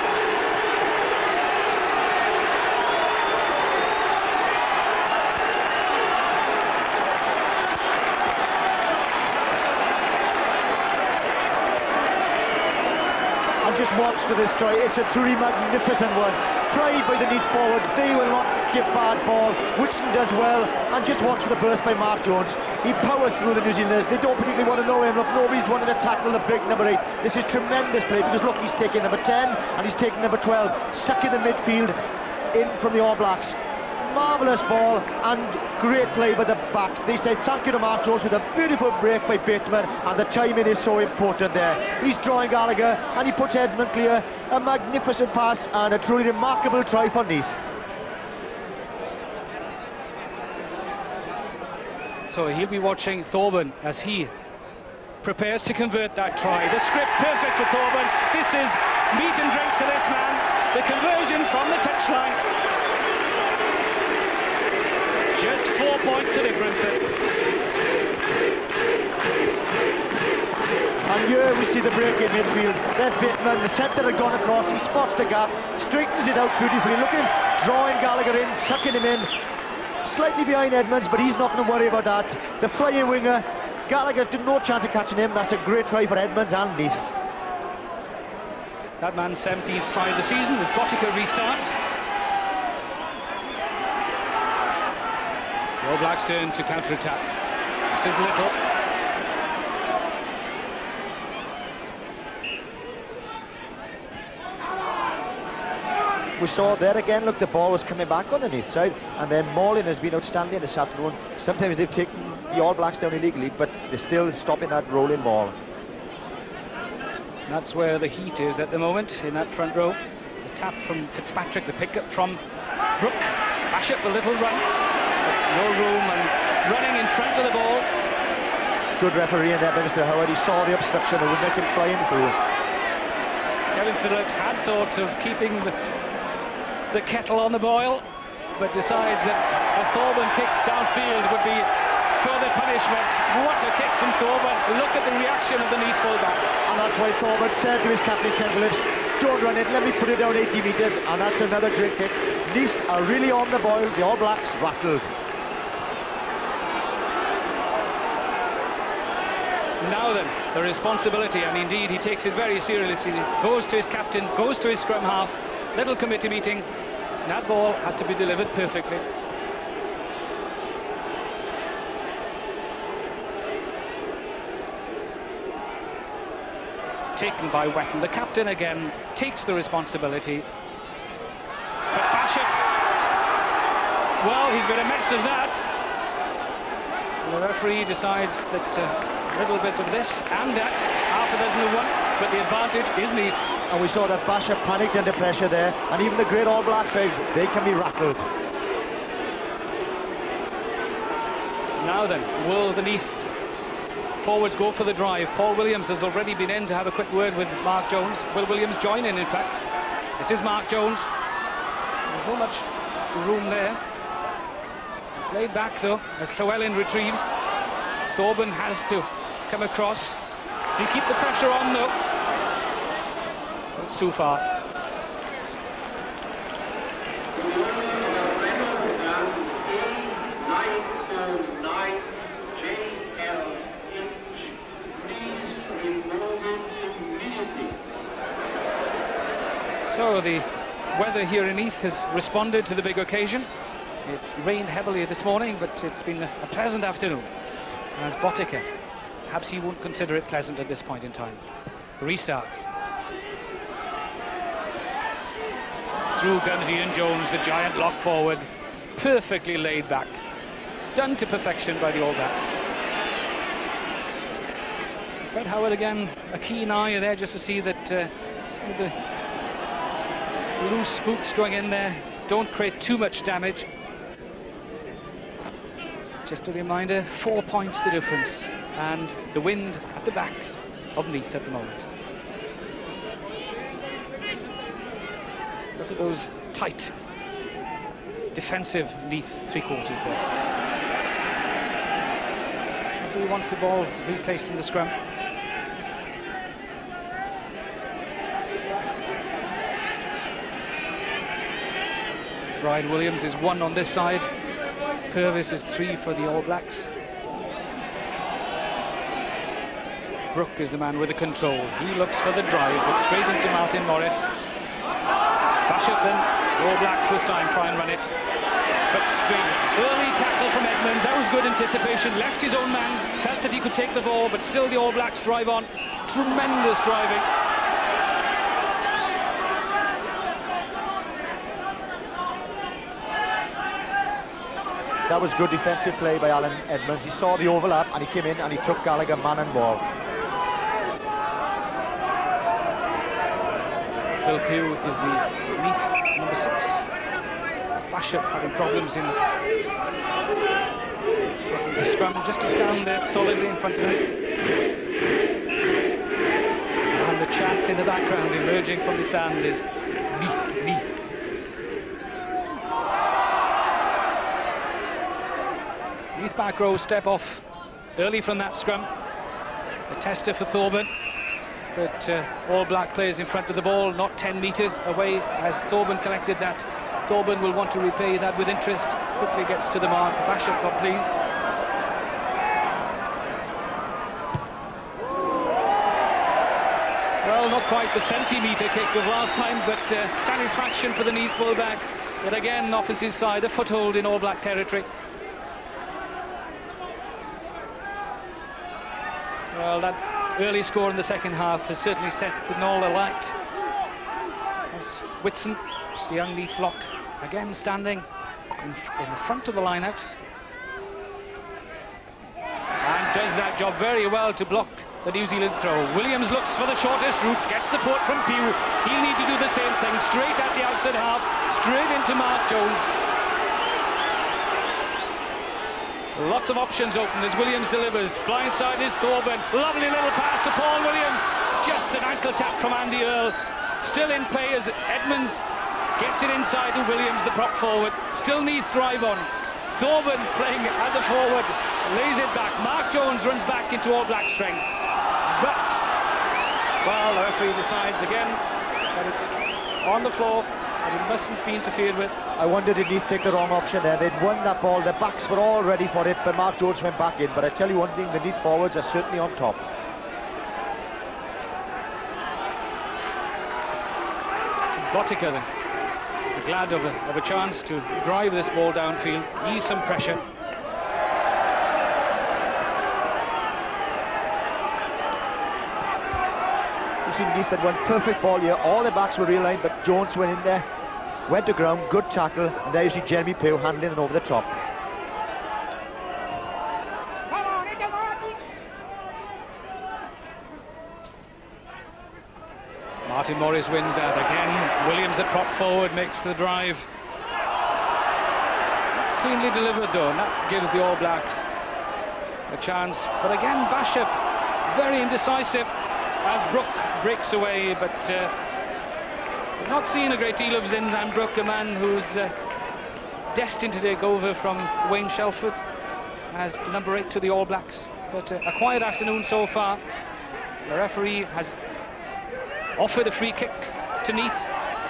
And just watch for this try. It's a truly magnificent one. Pride by the Neath forwards. They will not give bad ball. Whitson does well, and just watch for the burst by Mark Jones. He powers through the New Zealanders. They don't particularly want to know him. Look, nobody's wanted to tackle the big number 8. This is tremendous play, because look, he's taking number 10 and he's taking number 12, sucking the midfield in from the All Blacks. Marvellous ball and great play by the backs. They say thank you to Mark Jones with a beautiful break by Bateman, and the timing is so important there. He's drawing Gallagher and he puts Edmund clear. A magnificent pass and a truly remarkable try for Neath. So he'll be watching Thorburn as he prepares to convert that try. The script perfect for Thorburn. This is meat and drink to this man. The conversion from the touchline. Just 4 points the difference there. And here we see the break in midfield. There's Bateman, the centre had gone across, he spots the gap, straightens it out beautifully. Look at him drawing Gallagher in, sucking him in. Slightly behind Edmonds, but he's not going to worry about that. The flying winger, Gallagher did no chance of catching him. That's a great try for Edmonds and Neath. That man's 17th try of the season as Botica restarts. The All Blacks turn to counter-attack. This is Little. We saw there again, look, the ball was coming back on the Neath side, and then mauling has been outstanding this afternoon. Sometimes they've taken the All Blacks down illegally, but they're still stopping that rolling maul. That's where the heat is at the moment, in that front row. The tap from Fitzpatrick, the pick-up from Brook. Bashop, a little run. No room, and running in front of the ball. Good referee in there by Mr. Howard. He saw the obstruction and would make him flying through. Kevin Phillips had thoughts of keeping the kettle on the boil, but decides that a Thorburn kick downfield would be further punishment. What a kick from Thorburn. Look at the reaction of the Neath fullback. And that's why Thorburn said to his captain Ken Phillips, don't run it, let me put it down 80 metres, and that's another great kick. Neath are really on the boil, the All Blacks rattled. Now then, the responsibility, and indeed he takes it very seriously, goes to his captain, goes to his scrum half, little committee meeting. That ball has to be delivered perfectly. Taken by Wetton. The captain again takes the responsibility. But Basham, well, he's made a mess of that. The referee decides that a little bit of this and that, half a dozen of one, but the advantage is Neath's. And we saw that Basham panicked under pressure there, and even the great All Black says they can be rattled. Now then, will the Neath forwards go for the drive? Paul Williams has already been in to have a quick word with Mark Jones. Will Williams join in fact? This is Mark Jones. There's not much room there. It's laid back though, as Llewellyn retrieves. Thorburn has to come across. You keep the pressure on though. It's too far. So the weather here in Neath has responded to the big occasion. It rained heavily this morning, but it's been a pleasant afternoon. As Botica, perhaps he won't consider it pleasant at this point in time. Restarts. Through Gumsy and Jones, the giant lock forward, perfectly laid back. Done to perfection by the All Blacks. Fred Howard again, a keen eye there just to see that some of the loose spooks going in there don't create too much damage. Just a reminder, 4 points the difference, and the wind at the backs of Neath at the moment. Look at those tight defensive Neath three-quarters there. Referee wants the ball replaced in the scrum. Brian Williams is 1 on this side. Purvis is 3 for the All Blacks. Brooke is the man with the control. He looks for the drive, but straight into Martin Morris. Bashop then, the All Blacks this time try and run it. But straight, early tackle from Edmonds, that was good anticipation. Left his own man, felt that he could take the ball, but still the All Blacks drive on. Tremendous driving. That was good defensive play by Alan Edmonds. He saw the overlap and he came in and he took Gallagher man and ball. Phil Pugh is the Neath number 6. It's Bashop having problems in the scrum, just to stand there solidly in front of him. And the chant in the background emerging from the sand is Neath, Neath. Neath back row step off early from that scrum. A tester for Thorburn. But All Black players in front of the ball, not 10 metres away as Thorburn collected that. Thorburn will want to repay that with interest. Quickly gets to the mark. Bashop got pleased. Well, not quite the centimetre kick of last time, but satisfaction for the Neath fullback. But again, off his side, a foothold in All Black territory. Well, that early score in the second half has certainly set the all alight. As Whitson, the young Neath lock, again standing in the front of the line-out. And does that job very well to block the New Zealand throw. Williams looks for the shortest route, gets support from Pugh. He'll need to do the same thing, straight at the outside half, straight into Mark Jones. Lots of options open as Williams delivers. Blindside is Thorburn. Lovely little pass to Paul Williams. Just an ankle tap from Andy Earl. Still in play as Edmonds gets it inside to Williams, the prop forward. Still Neath drive on. Thorburn playing as a forward, lays it back. Mark Jones runs back into All Black strength. But, well, the referee decides again that it's on the floor and it mustn't be interfered with. I wonder did Neath take the wrong option there. They'd won that ball, the backs were all ready for it, but Mark Jones went back in. But I tell you one thing, the Neath forwards are certainly on top. Botica then, glad of a chance to drive this ball downfield, ease some pressure. You see Neath had one perfect ball here, all the backs were realigned, but Jones went in there, went to ground, good tackle, and there you see Jeremy Pugh handling it over the top. Martin Morris wins that again. Williams, the prop forward, makes the drive. Not cleanly delivered though, and that gives the All Blacks a chance. But again, Bashop, very indecisive as Brooke breaks away. But we've not seen a great deal of Zindan Brooke, a man who's destined to take over from Wayne Shelford as number 8 to the All Blacks. But a quiet afternoon so far. The referee has offered a free kick to Neath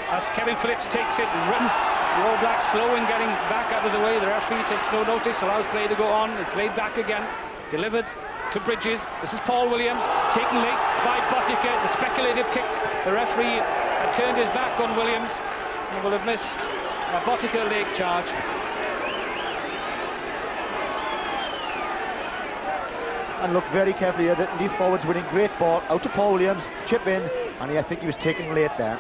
as Kevin Phillips takes it and runs. The All Blacks slow in getting back out of the way. The referee takes no notice, allows play to go on. It's laid back again, delivered to Bridges. This is Paul Williams, taken late by Botica. The speculative kick. The referee had turned his back on Williams and will have missed a Botica leg charge. And look very carefully here, the Neath forwards winning, great ball, out to Paul Williams, chip in, and I think he was taken late there.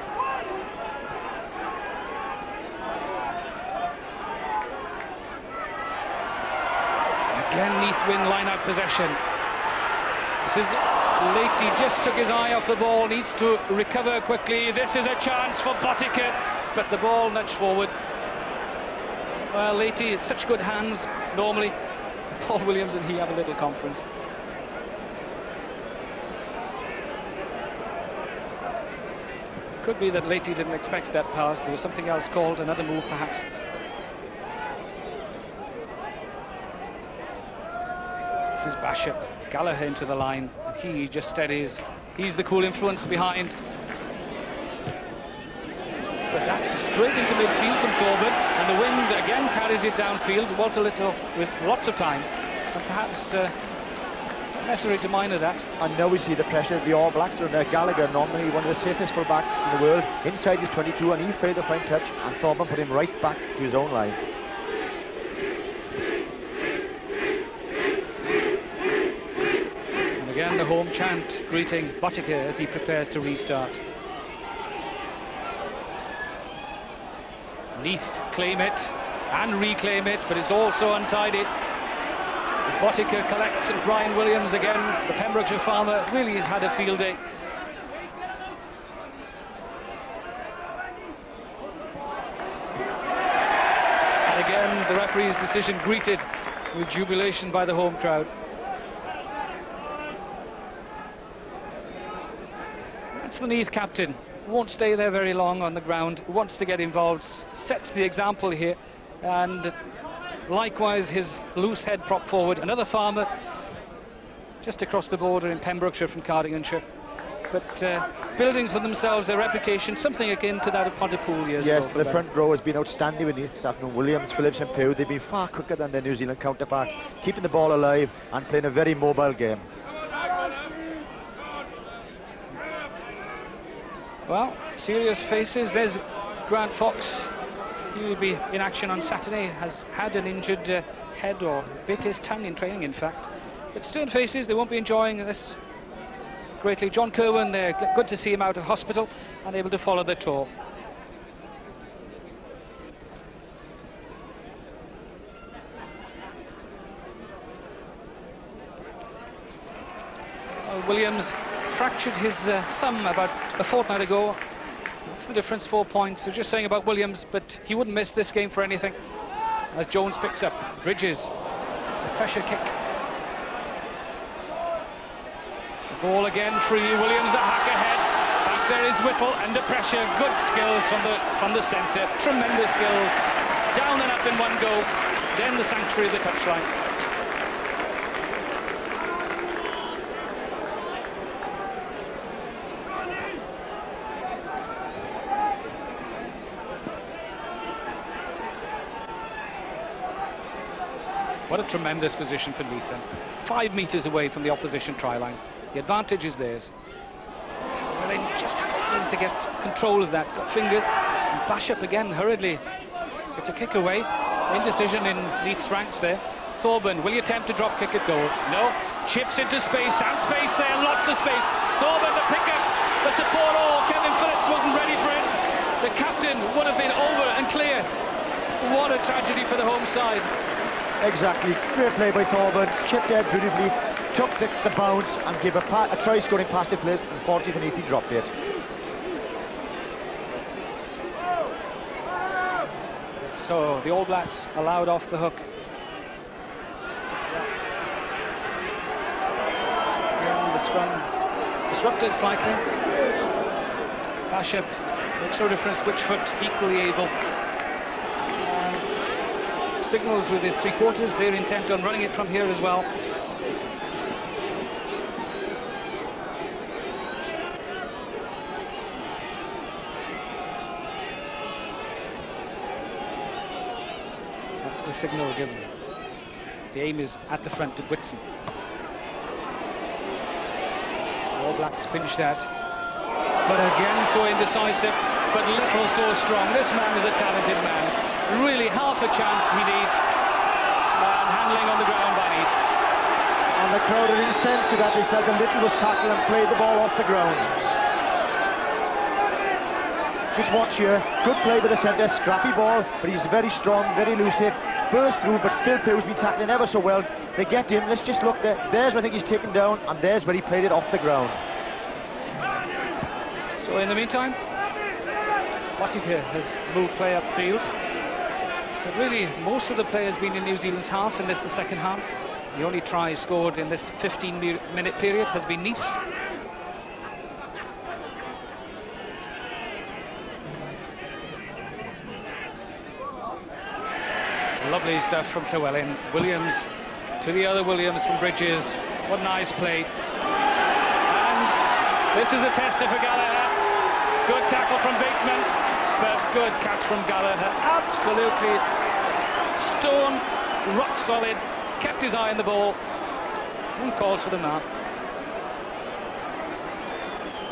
Again, Neath win line-out possession. This is Leahy, just took his eye off the ball, needs to recover quickly. This is a chance for Botica, but the ball nudged forward. Well, Leahy, such good hands normally. Paul Williams and he have a little conference. Could be that Leahy didn't expect that pass. There was something else called, another move perhaps. This is Bashop, Gallagher into the line. He just steadies. He's the cool influence behind. But that's straight into midfield from Thorburn, and the wind again carries it downfield. Walter Little with lots of time, and perhaps necessary to minor that. And now we see the pressure the All Blacks are under. Gallagher, normally one of the safest full-backs in the world, inside his 22, and he failed to find touch, and Thorburn put him right back to his own line. And again the home chant greeting Buttiker as he prepares to restart. Neath claim it and reclaim it, but it's also untidy. Buttiker collects, and Brian Williams again, the Pembrokeshire farmer, really has had a field day. And again, the referee's decision greeted with jubilation by the home crowd. That's the Neath captain. Won't stay there very long on the ground, wants to get involved, sets the example here, and likewise his loose head prop forward, another farmer just across the border in Pembrokeshire from Cardiganshire, but building for themselves a reputation, something akin to that of Pontypool years ago. Yes, the front row has been outstanding with Neath this afternoon. Williams, Phillips and Pugh, they've been far quicker than their New Zealand counterparts, keeping the ball alive and playing a very mobile game. Well, serious faces. There's Grant Fox. He will be in action on Saturday, has had an injured head, or bit his tongue in training, in fact. But stern faces, they won't be enjoying this greatly. John Kerwin there, good to see him out of hospital and able to follow the tour. Well, Williams fractured his thumb about a fortnight ago. That's the difference, 4 points. So just saying about Williams, but he wouldn't miss this game for anything. As Jones picks up Bridges, the pressure kick. The ball again free. Williams the hack ahead. Back there is Whittle under pressure. Good skills from the centre. Tremendous skills. Down and up in one go. Then the sanctuary of the touchline. What a tremendous position for Neath. 5 metres away from the opposition try line. The advantage is theirs. Well, then just fails to get control of that. Got fingers. And Bashop again hurriedly. It's a kick away. Indecision in Neath's ranks there. Thorburn, will he attempt to drop kick at goal? No. Chips into space, and space there, lots of space. Thorburn to pick up the support. Oh, Kevin Phillips wasn't ready for it. The captain would have been over and clear. What a tragedy for the home side. Exactly, great play by Thorburn, chipped dead beautifully, took the bounce and gave a try scoring pass to Phillips. Unfortunately for Neath, he dropped it. So the All Blacks allowed off the hook. And the scrum disrupted slightly. Bashop makes no difference which foot, equally able. Signals with his three-quarters, they're intent on running it from here as well. That's the signal given. The aim is at the front to Whitson. All Blacks pinch that. But again, so indecisive, but little so strong. This man is a talented man. Really half a chance he needs, and handling on the ground by Neath. And the crowd are incensed with that. They felt a little was tackled and played the ball off the ground. Just watch here, good play by the centre, scrappy ball, but he's very strong, very elusive, burst through, but Phil Pugh's been tackling ever so well. They get him, let's just look there, there's where I think he's taken down, and there's where he played it off the ground. So in the meantime, Buttiker has moved play upfield. But really, most of the play has been in New Zealand's half in this, the second half. The only try scored in this 15-minute period has been Neath's. Lovely stuff from Llewellyn. Williams to the other Williams from Bridges. What nice play. And this is a tester for Gallagher. Good tackle from Bateman, but good catch from Gallagher. Absolutely stone, rock solid, kept his eye on the ball. He calls for the mark.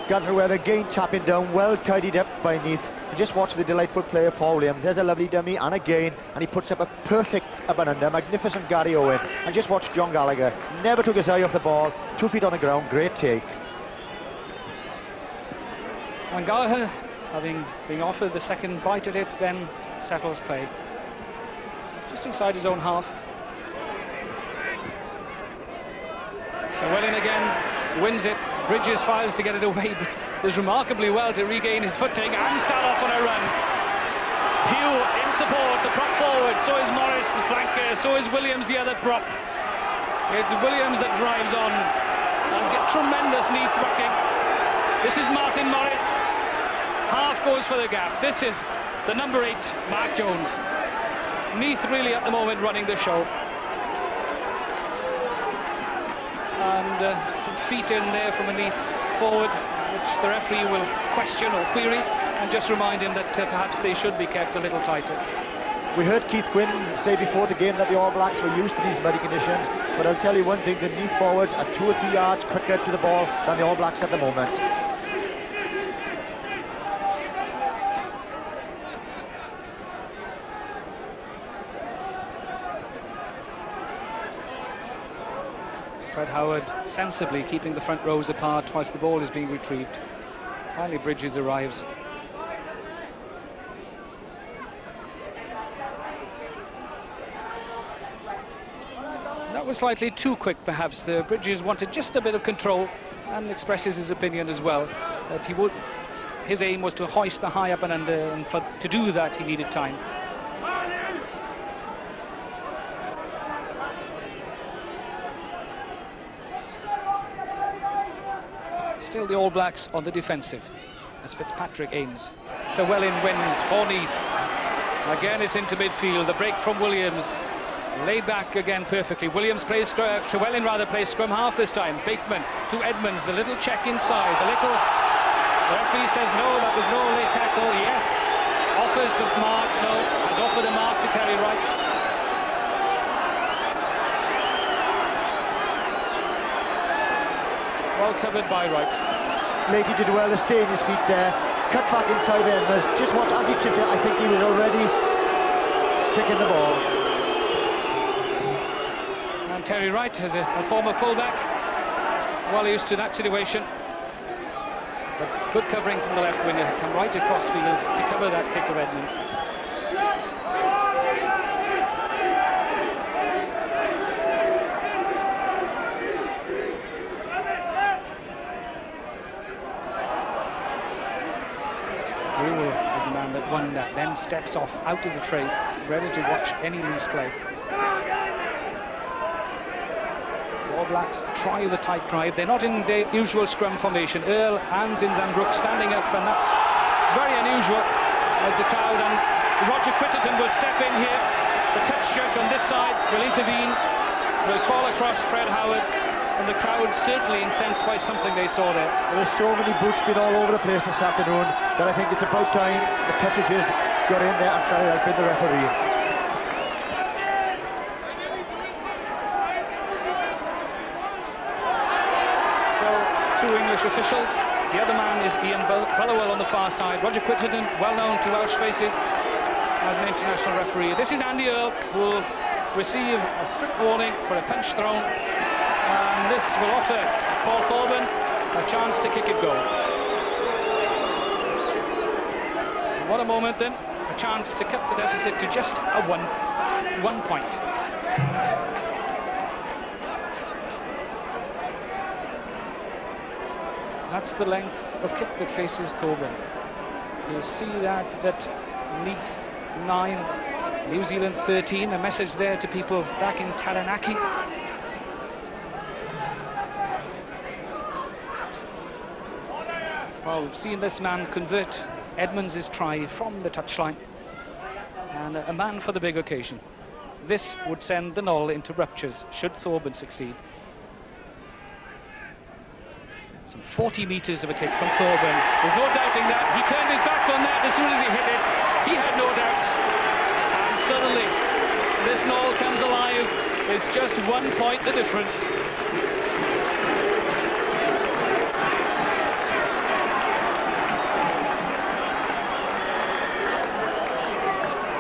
Gatherwell again tapping down, well tidied up by Neath. And just watch the delightful player Paul Williams. There's a lovely dummy, and again, and he puts up a perfect up and under. Magnificent Gary Owen. And just watch John Gallagher. Never took his eye off the ball. 2 feet on the ground. Great take. And Gallagher, having been offered the second bite at it, then settles play. Just inside his own half. Llewellyn again wins it. Bridges fires to get it away, but does remarkably well to regain his footing and start off on a run. Pugh in support, the prop forward. So is Morris, the flanker. So is Williams, the other prop. It's Williams that drives on and get tremendous Neath working. This is Martin Morris. Half goes for the gap. This is the number 8, Mark Jones. Neath really at the moment running the show. And some feet in there from a Neath forward, which the referee will question or query, and just remind him that perhaps they should be kept a little tighter. We heard Keith Quinn say before the game that the All Blacks were used to these muddy conditions, but I'll tell you one thing, the Neath forwards are 2 or 3 yards quicker to the ball than the All Blacks at the moment. Fred Howard sensibly keeping the front rows apart whilst the ball is being retrieved. Finally Bridges arrives. That was slightly too quick perhaps. The Bridges wanted just a bit of control and expresses his opinion as well that his aim was to hoist the high up and under, and to do that he needed time. Still the All Blacks on the defensive as Fitzpatrick aims. Llewellyn wins for Neath. Again it's into midfield. The break from Williams. Laid back again perfectly. Williams plays Llewellyn rather plays scrum half this time. Bateman to Edmonds. The little check inside. The referee says no, that was no late tackle. Yes. Offers the mark. No. Has offered a mark to Terry Wright. Well covered by Wright. Leahy did well to stay in his feet there. Cut back inside Edmonds. Just watch as he chipped it. I think he was already kicking the ball. And Terry Wright, as a former fullback, well used to that situation. But good covering from the left winger. Come right across field to cover that kick of Edmonds. Is the man that won that, then steps off out of the fray, ready to watch any loose play. The All Blacks try the tight drive. They're not in their usual scrum formation. Earl and Zinzanbrook standing up, and that's very unusual as the crowd, and Roger Quitterton will step in here. The touch judge on this side will intervene, will call across Fred Howard, and the crowd certainly incensed by something they saw there. There are so many boots been all over the place this afternoon that I think it's about time the touch judges got in there and started helping the referee. So, 2 English officials. The other man is Ian Bullowell on the far side. Roger Quitterton, well known to Welsh faces as an international referee. This is Andy Earl, who will receive a strict warning for a punch thrown. And this will offer Paul Thorburn a chance to kick it goal. What a moment then, a chance to cut the deficit to just a one point. That's the length of kick that faces Thorburn. You'll see that Neath 9, New Zealand 13, a message there to people back in Taranaki. Well, we've seen this man convert Edmonds' try from the touchline, and a man for the big occasion. This would send the null into ruptures should Thorburn succeed. Some 40 metres of a kick from Thorburn. There's no doubting that. He turned his back on that as soon as he hit it. He had no doubts. And suddenly, this null comes alive It's just 1 point the difference.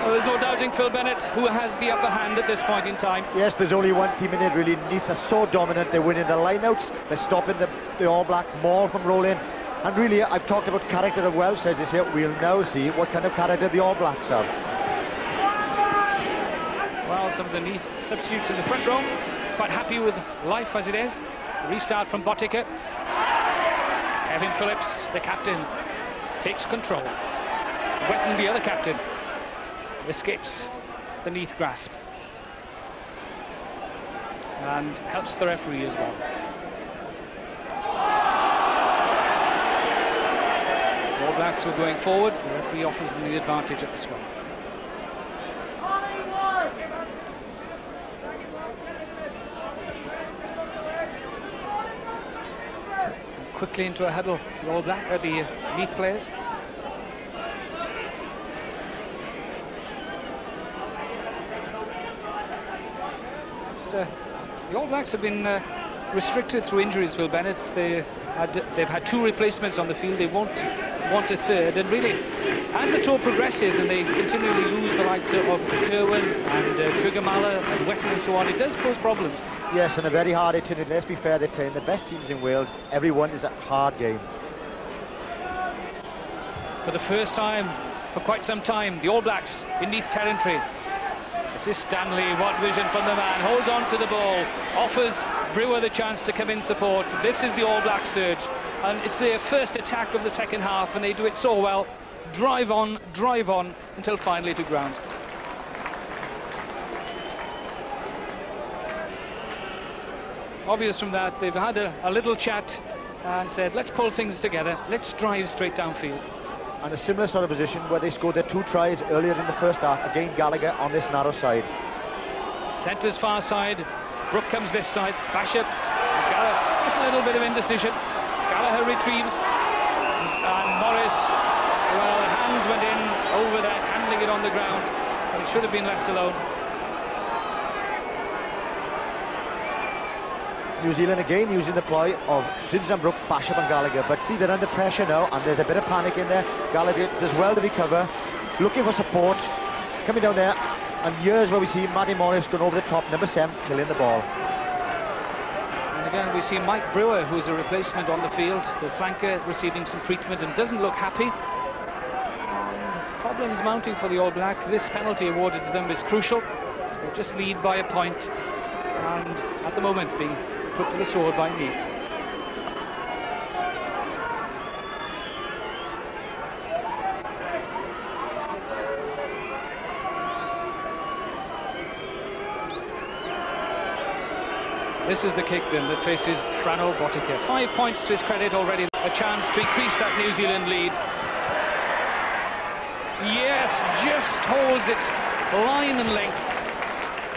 Well, there's no doubting Phil Bennett who has the upper hand at this point in time. Yes, there's only one team in it really. Neath are so dominant. They're winning the lineouts, they're stopping the All Black maul from rolling. And really, I've talked about character of Welsh, says this here. We'll now see what kind of character the All Blacks have. Well, some of the Neath substitutes in the front row, quite happy with life as it is. Restart from Botica. Kevin Phillips, the captain, takes control. Wetton, the other captain, escapes the Neath grasp and helps the referee as well. All Blacks were going forward. The referee offers them the advantage at the scrum. Quickly into a huddle, the All Black, the Neath players. The All Blacks have been restricted through injuries, Phil Bennett. They've had 2 replacements on the field. They won't want a third. And really, as the tour progresses and they continually lose the likes of Kerwin and Trigamala and Wetton and so on, it does pose problems. Yes, and a very hard itinerary. Let's be fair, they're playing the best teams in Wales. Everyone is a hard game. For the first time, for quite some time, the All Blacks in Neath territory. This is Stanley, what vision from the man, holds on to the ball, offers Brewer the chance to come in support. This is the All Black surge, and it's their first attack of the second half, and they do it so well. Drive on, until finally to ground. Obvious from that, they've had a little chat and said, let's pull things together, let's drive straight downfield. And a similar sort of position where they scored their 2 tries earlier in the first half. Again, Gallagher on this narrow side. Centre's far side, Brook comes this side, Bashop, Gallagher, just a little bit of indecision. Gallagher retrieves, and Morris, well, the hands went in over that, handling it on the ground, but it should have been left alone. New Zealand again using the ploy of Zinsambrook, Bashop and Gallagher, but see, they're under pressure now and there's a bit of panic in there. Gallagher does well to recover, looking for support, coming down there, and here's where we see Matty Morris going over the top, number 7, killing the ball. And again we see Mike Brewer, who's a replacement on the field, the flanker, receiving some treatment and doesn't look happy. And problems mounting for the All Black. This penalty awarded to them is crucial. They just lead by a point, and at the moment being put to the sword by Neath. This is the kick then that faces Frano Botica. 5 points to his credit already. A chance to increase that New Zealand lead. Yes, just holds its line and length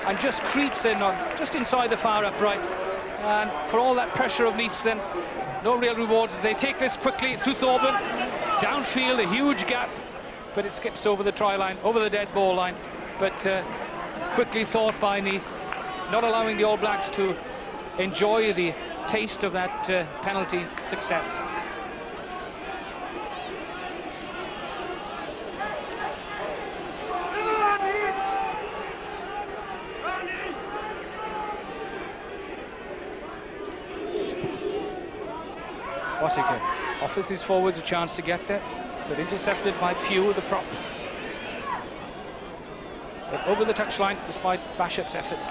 and just creeps in on just inside the far upright. And for all that pressure of Neath, then no real rewards. They take this quickly through Thorburn, downfield, a huge gap, but it skips over the try line, over the dead ball line. But quickly thought by Neath, not allowing the All Blacks to enjoy the taste of that penalty success. Botica offers his forwards a chance to get there, but intercepted by Pugh, the prop. But over the touchline despite Bashop's efforts.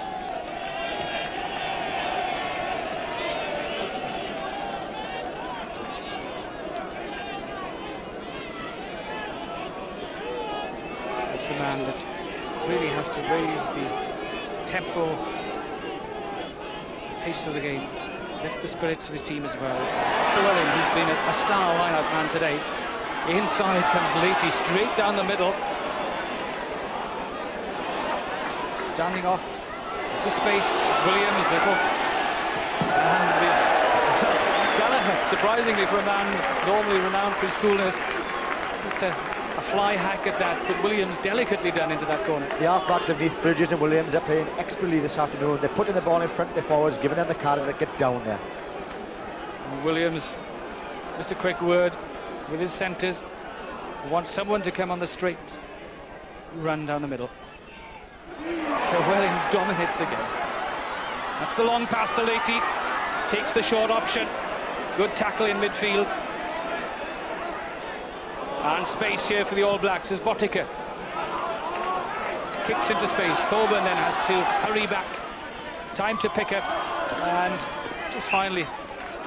It's the man that really has to raise the tempo, pace of the game, lift the spirits of his team as well. Llewellyn, who's been a star line-out man today. Inside comes Leahy, straight down the middle. Standing off to space, Williams, little. And Gallagher, surprisingly for a man normally renowned for his coolness, just A fly hack at that, but Williams delicately done into that corner. The half-backs of Neath, Bridges and Williams are playing expertly this afternoon. They're putting the ball in front of their forwards, giving them the card to get down there. And Williams, just a quick word with his centres, wants someone to come on the straight run down the middle. Llewellyn dominates again. That's the long pass to Leahy. Takes the short option. Good tackle in midfield. And space here for the All Blacks as Botica kicks into space. Thorburn then has to hurry back. Time to pick up and just finally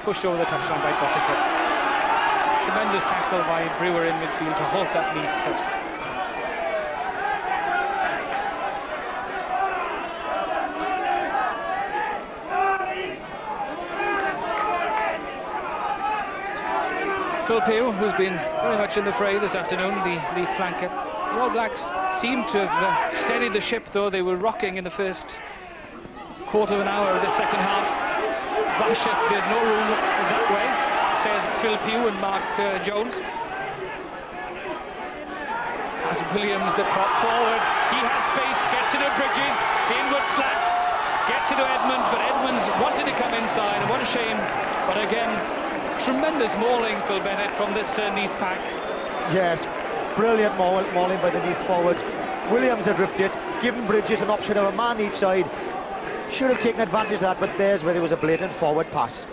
pushed over the touchline by Botica. Tremendous tackle by Brewer in midfield to halt that Neath first. Phil Pugh, who's been very much in the fray this afternoon, the Neath flanker. The All Blacks seem to have steadied the ship, though. They were rocking in the first quarter of an hour of the second half. Bashir, there's no room that way, says Phil Pugh and Mark Jones. As Williams, the prop forward, he has space, gets it to Bridges, the inward slant, gets it to Edmonds, but Edmonds wanted to come inside, and what a shame. But again, tremendous mauling, Phil Bennett, from this Neath pack. Yes, brilliant mauling by the Neath forwards. Williams had ripped it, given Bridges an option of a man each side. Should have taken advantage of that, but there's where it was a blatant forward pass.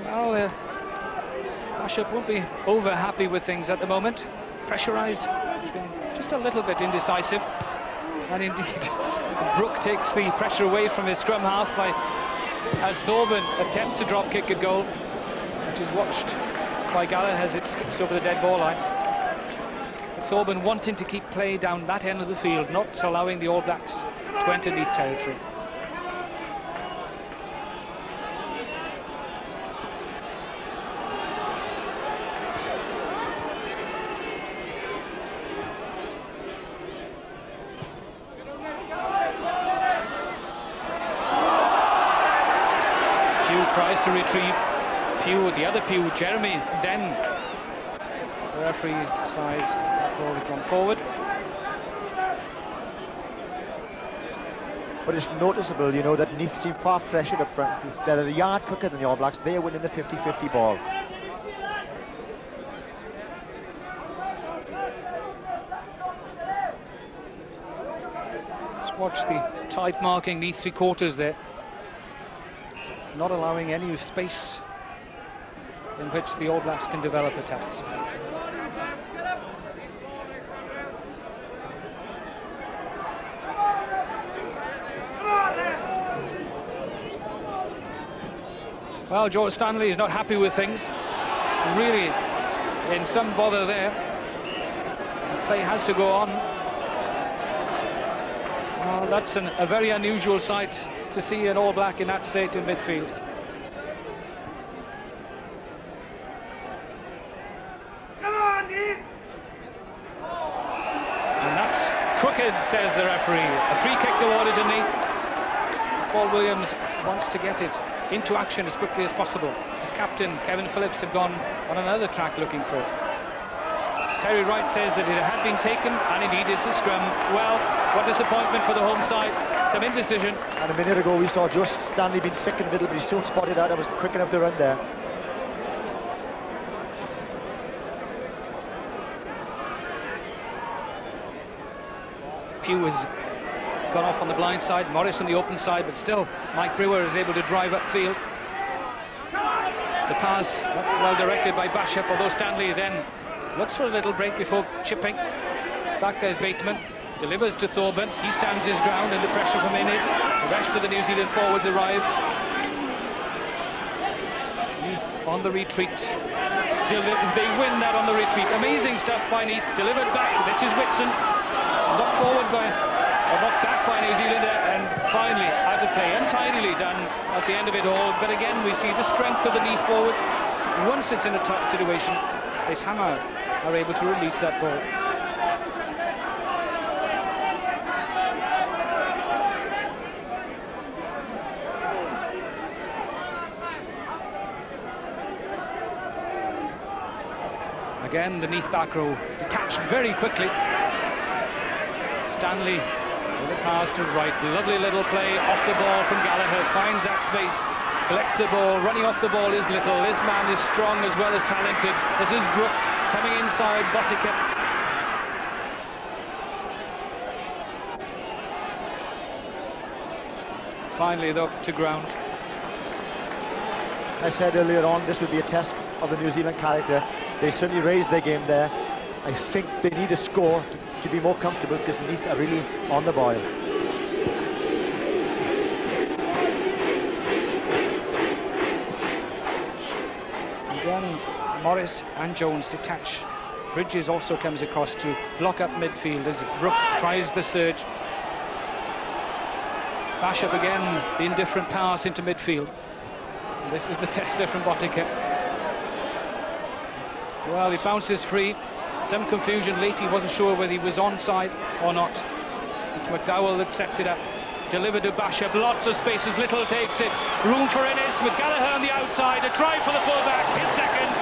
Well, Bishop won't be over happy with things at the moment. Pressurised, he's been just a little bit indecisive. And indeed, Brook takes the pressure away from his scrum half as Thorburn attempts to drop kick a goal, which is watched by Gallagher as it skips over the dead ball line. But Thorburn wanting to keep play down that end of the field, not allowing the All Blacks to enter Neath territory. Tries to retrieve. Pugh, the other Pugh, Jeremy, then the referee decides that ball has gone forward. But it's noticeable, you know, that Neath seem far fresher up front. They're a yard quicker than the All Blacks. They're winning the 50-50 ball. Let's watch the tight marking Neath three quarters there. Not allowing any space in which the All Blacks can develop attacks. Well, George Stanley is not happy with things. Really, in some bother there. The play has to go on. Well, that's a very unusual sight to see an All Black in that state in midfield. And that's crooked, says the referee. A free kick awarded to Neath. As Paul Williams wants to get it into action as quickly as possible. His captain, Kevin Phillips, had gone on another track looking for it. Terry Wright says that it had been taken, and indeed it's a scrum. Well, what disappointment for the home side. Some indecision. And a minute ago we saw Joe Stanley being sick in the middle, but he soon spotted that and was quick enough to run there. Pugh has gone off on the blind side, Morris on the open side, but still Mike Brewer is able to drive upfield. The pass well directed by Bishop, although Stanley then looks for a little break before chipping. Back there's Bateman, delivers to Thorburn, he stands his ground and the pressure from Innes. The rest of the New Zealand forwards arrive. Neath on the retreat. They win that on the retreat. Amazing stuff by Neath, delivered back. This is Whitson, knocked forward by, or knocked back by New Zealander, and finally out of play, untidily done at the end of it all. But again, we see the strength of the Neath forwards. Once it's in a tight situation, they somehow are able to release that ball. Again, the Neath back row detached very quickly. Stanley with a pass to right. Lovely little play off the ball from Gallagher. Finds that space. Collects the ball. Running off the ball is Little. This man is strong as well as talented. This is Brook coming inside Botica. Finally, though, to ground. I said earlier on this would be a test of the New Zealand character. They certainly raised their game there. I think they need a score to be more comfortable because Neath are really on the boil. Again, Morris and Jones detach. Bridges also comes across to block up midfield as Brook tries the surge. Bashop again, the indifferent pass into midfield. And this is the tester from Botica. Well, he bounces free. Some confusion late. He wasn't sure whether he was onside or not. It's McDowell that sets it up. Delivered to Bashop. Lots of spaces. Little takes it. Room for Innes with Gallagher on the outside. A try for the fullback. His second.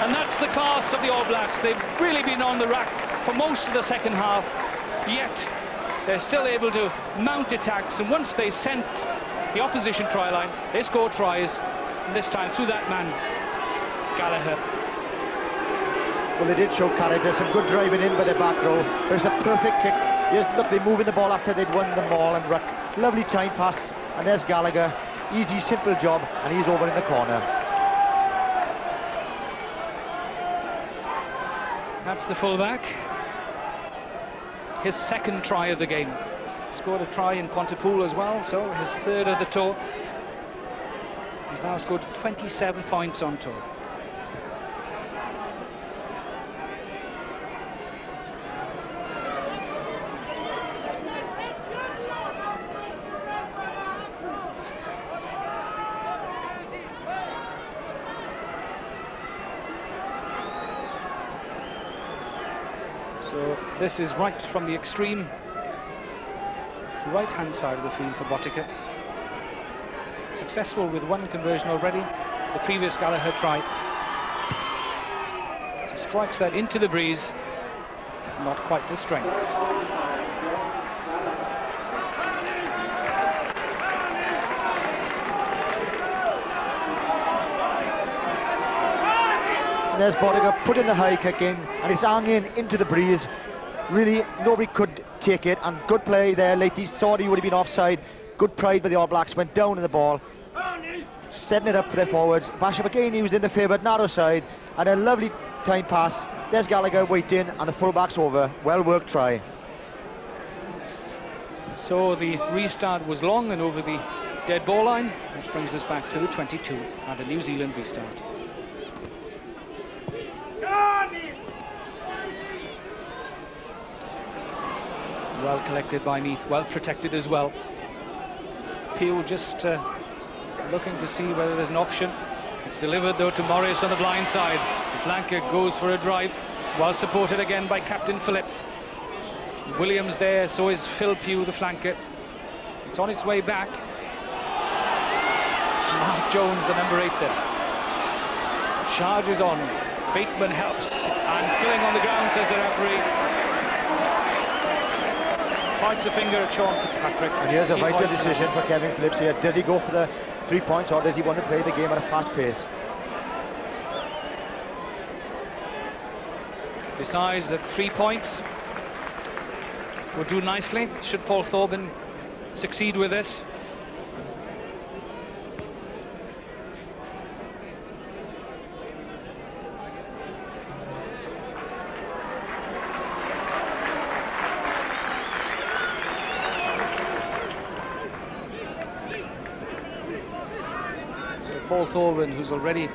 And that's the class of the All Blacks. They've really been on the rack for most of the second half. Yet they're still able to mount attacks. And once they sent the opposition try line, they score tries. And this time through that man, Gallagher. Well, they did show character, some good driving in by the back row. There's a perfect kick. Yes, look, they're moving the ball after they'd won the maul and ruck. Lovely time pass, and there's Gallagher. Easy, simple job, and he's over in the corner. That's the fullback. His second try of the game. Scored a try in Pontypool as well, so his third of the tour. He's now scored 27 points on tour. So this is right from the extreme right-hand side of the field for Botica. Successful with one conversion already. The previous Gallagher try. He strikes that into the breeze. Not quite the strength. And there's Botica putting the high kick in, and it's hanging into the breeze. Really, nobody could take it, and good play there. Leahy thought he would have been offside. Good pride by the All Blacks, went down in the ball, setting it up for their forwards. Basham again, he was in the favoured narrow side, and a lovely time pass. There's Gallagher waiting, and the fullback's over. Well worked try. So the restart was long and over the dead ball line, which brings us back to the 22 and a New Zealand restart. Well collected by Neath, well protected as well. Peel just looking to see whether there's an option. It's delivered though to Morris on the blind side. The flanker goes for a drive, well supported again by Captain Phillips. Williams there, so is Phil Pugh, the flanker. It's on its way back. Mark Jones, the number 8 there. Charges on. Bateman helps, and killing on the ground, says the referee. Points a finger at Sean Fitzpatrick. And here's a vital decision for Kevin Phillips here. Does he go for the 3 points, or does he want to play the game at a fast pace? Decides that 3 points would do nicely, should Paul Thorburn succeed with this. Paul Thorburn, who's already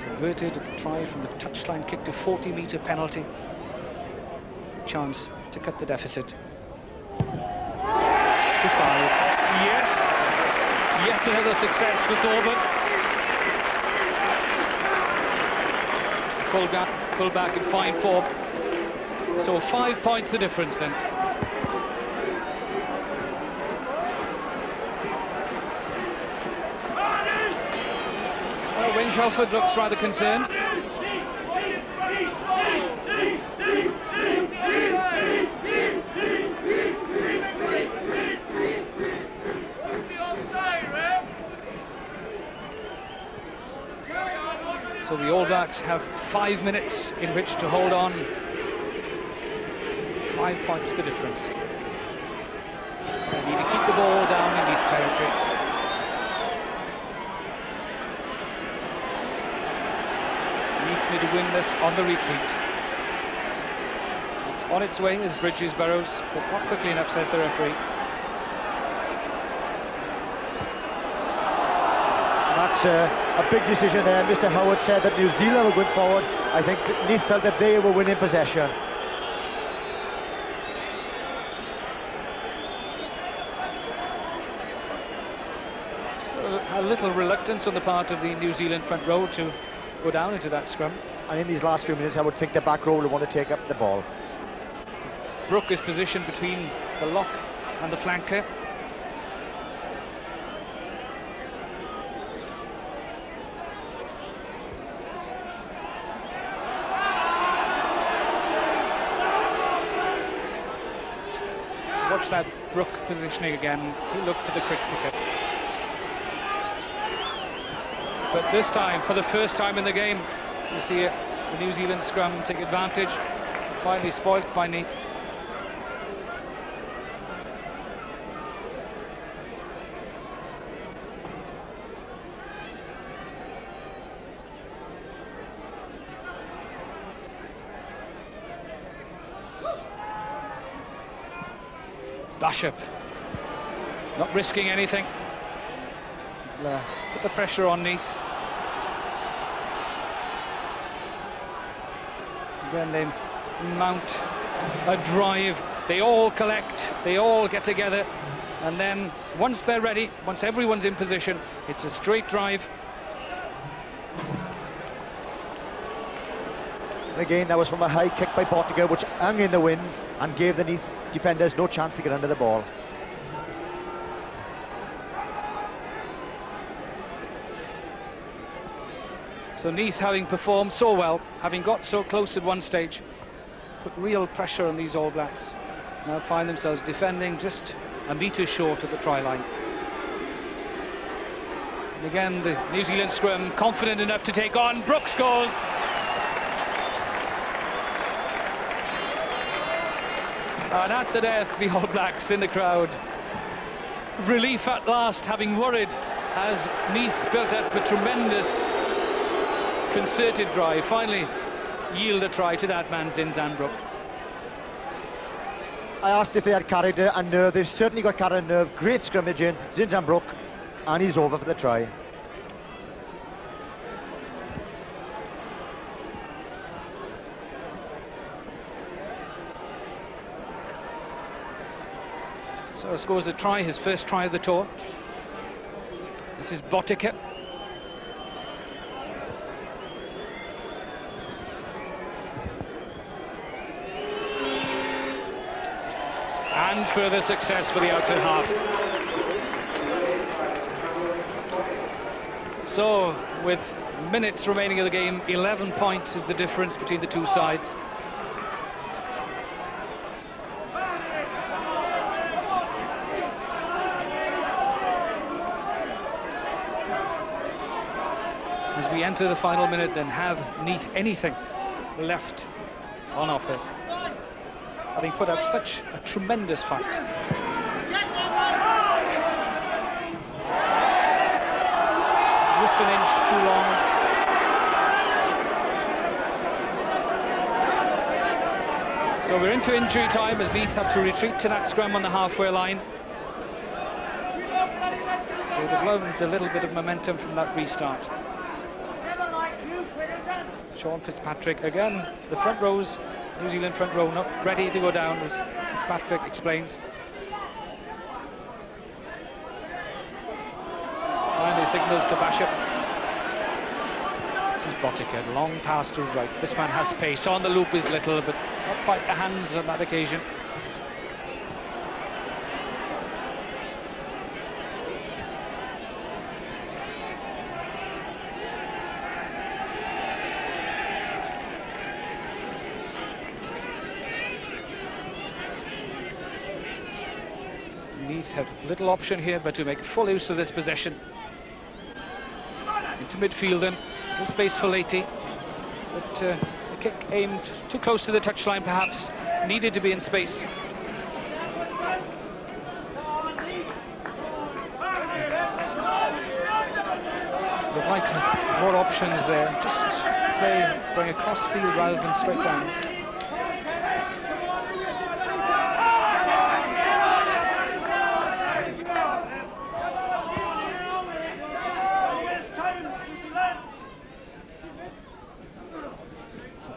converted a try from the touchline kick to 40-metre penalty. Chance to cut the deficit to 5. Yes, yet another success for Thorburn. Full back in fine form. So 5 points the difference then. Wayne Shelford looks rather concerned. Blacks have 5 minutes in which to hold on. 5 points the difference. They need to keep the ball down in Neath territory. Neath need to win this on the retreat. It's on its way as Bridges burrows, but not quickly enough, says the referee. That's a big decision there. Mr. Howard said that New Zealand were going forward. I think that Neath felt that they were winning possession. Just a little reluctance on the part of the New Zealand front row to go down into that scrum. And in these last few minutes, I would think the back row will want to take up the ball. Brooke is positioned between the lock and the flanker. Watch that Brooke positioning again. He'll look for the quick picket. But this time, for the first time in the game, you see the New Zealand scrum take advantage. Finally spoilt by Neath. Bishop not risking anything. Put the pressure on Neath. Then they mount a drive. They all collect, they all get together, and then once they're ready, once everyone's in position, it's a straight drive. And again, that was from a high kick by Bottiger, which hung in the wind and gave the Neath defenders no chance to get under the ball. So Neath, having performed so well, having got so close at one stage, put real pressure on these All Blacks. Now find themselves defending just a metre short of the try line. And again, the New Zealand scrum confident enough to take on. Brooke scores. And at the death, the All Blacks in the crowd. Relief at last, having worried as Neath built up a tremendous concerted drive. Finally yield a try to that man, Zinzan Brooke. I asked if they had character and nerve. They've certainly got character and nerve. Great scrimmage in Zinzan Brooke, and he's over for the try. So scores a try, his first try of the tour. This is Bottiger. And further success for the outer half. So, with minutes remaining of the game, 11 points is the difference between the two sides. As we enter the final minute, then, have Neath anything left on offer, having put up such a tremendous fight? Just an inch too long. So we're into injury time as Neath have to retreat to that scrum on the halfway line. They would have loved a little bit of momentum from that restart. Sean Fitzpatrick again, the front rows, New Zealand front row not ready to go down, as Fitzpatrick explains. Finally signals to Bishop. This is Bottiger, long pass to right. This man has pace. On the loop is Little, but not quite the hands on that occasion. Neath have little option here but to make full use of this possession. Into midfield then, the space for Leahy. But the kick aimed too close to the touchline, perhaps, needed to be in space. They'd like more options there. Just going across field rather than straight down.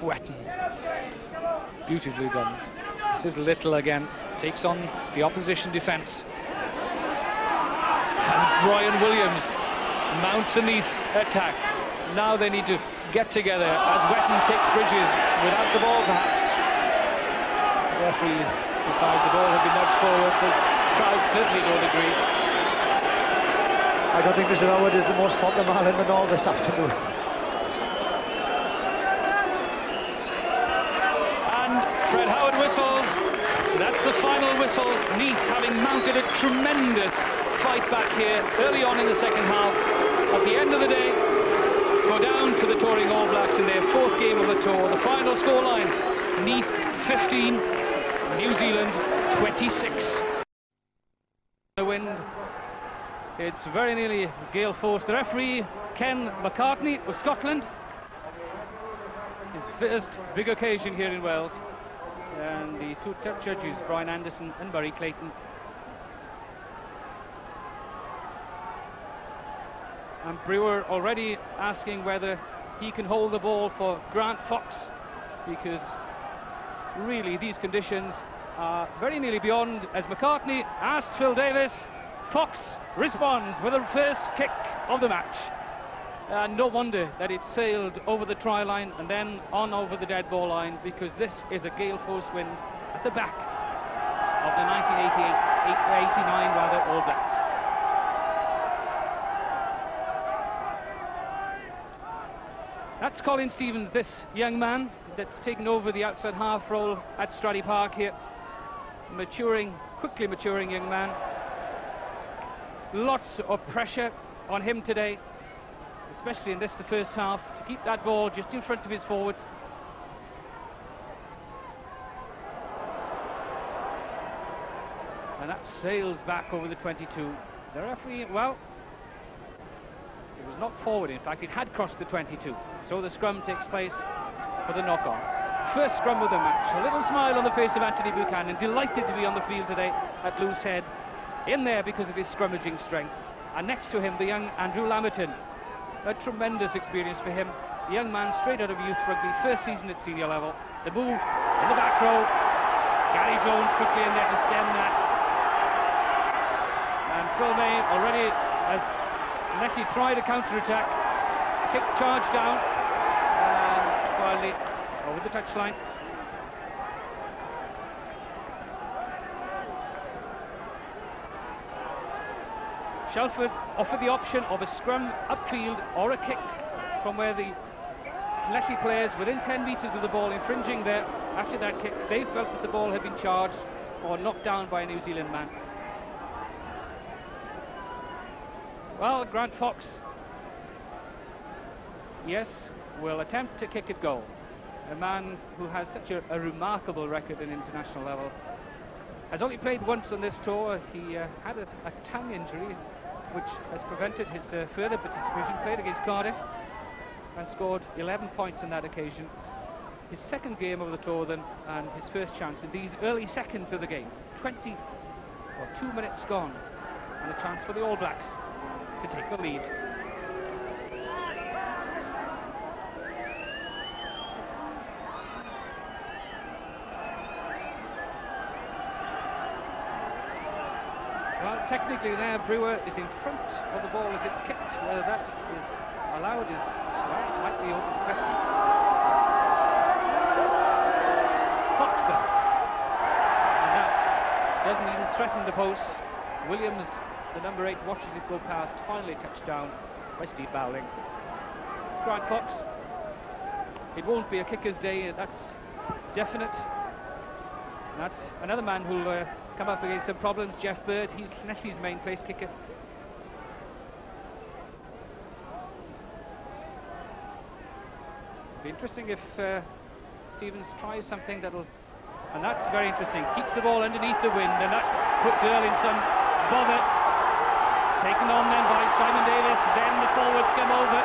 Wetton. Beautifully done. This is Little again. Takes on the opposition defence. As Brian Williams mounts a Neath attack. Now they need to get together as Wetton takes Bridges without the ball, perhaps. The referee decides the ball had been nudged forward. The crowd certainly don't agree. I don't think Mr. Howard is the most popular man in the North this afternoon. Fred Howard whistles. That's the final whistle. Neath having mounted a tremendous fight back here early on in the second half. At the end of the day, go down to the touring All Blacks in their 4th game of the tour. The final scoreline, Neath 15, New Zealand 26. The wind, it's very nearly gale force. The referee, Ken McCartney of Scotland. His first big occasion here in Wales. And the 2 judges, Brian Anderson and Murray Clayton. And Brewer already asking whether he can hold the ball for Grant Fox, because really these conditions are very nearly beyond. As McCartney asked Phil Davis, Fox responds with the first kick of the match. No wonder that it sailed over the try line and then on over the dead ball line, because this is a gale force wind at the back of the 1989 All Blacks. That's Colin Stevens, this young man that's taken over the outside half role at Stradey Park here. Quickly maturing young man. Lots of pressure on him today, especially in the first half, to keep that ball just in front of his forwards. And that sails back over the 22. The referee, well, it was not forward, in fact, it had crossed the 22. So the scrum takes place for the knock-on. First scrum of the match. A little smile on the face of Anthony Buchanan, delighted to be on the field today at Loose Head, in there because of his scrummaging strength. And next to him, the young Andrew Lamerton. A tremendous experience for him. The young man straight out of youth rugby, first season at senior level. The move in the back row. Gary Jones quickly in there to stem that. And Phil May already has Nettie tried a counter-attack. Kick charged down. And finally over the touchline. Shelford offered the option of a scrum upfield or a kick from where the Leslie players within 10 metres of the ball, infringing there. After that kick, they felt that the ball had been charged or knocked down by a New Zealand man. Well, Grant Fox, yes, will attempt to kick it goal. A man who has such a remarkable record at international level. Has only played once on this tour. He had a tongue injury which has prevented his further participation. Played against Cardiff and scored 11 points on that occasion. His second game of the tour then, and his first chance in these early seconds of the game. 2 minutes gone, and a chance for the All Blacks to take the lead. Well, technically there, Brewer is in front of the ball as it's kicked. Whether that is allowed is, well, might be open to question. Fox then. And that doesn't even threaten the post. Williams, the number 8, watches it go past. Finally touched down by Steve Bowling. It's Grant Fox. It won't be a kicker's day, that's definite. That's another man who'll come up against some problems. Jeff Bird, he's Nettie's main place kicker. Be interesting if Stevens tries something that'll, and that's very interesting. Keeps the ball underneath the wind, and that puts Earl in some bother. Taken on then by Simon Davis. Then the forwards come over.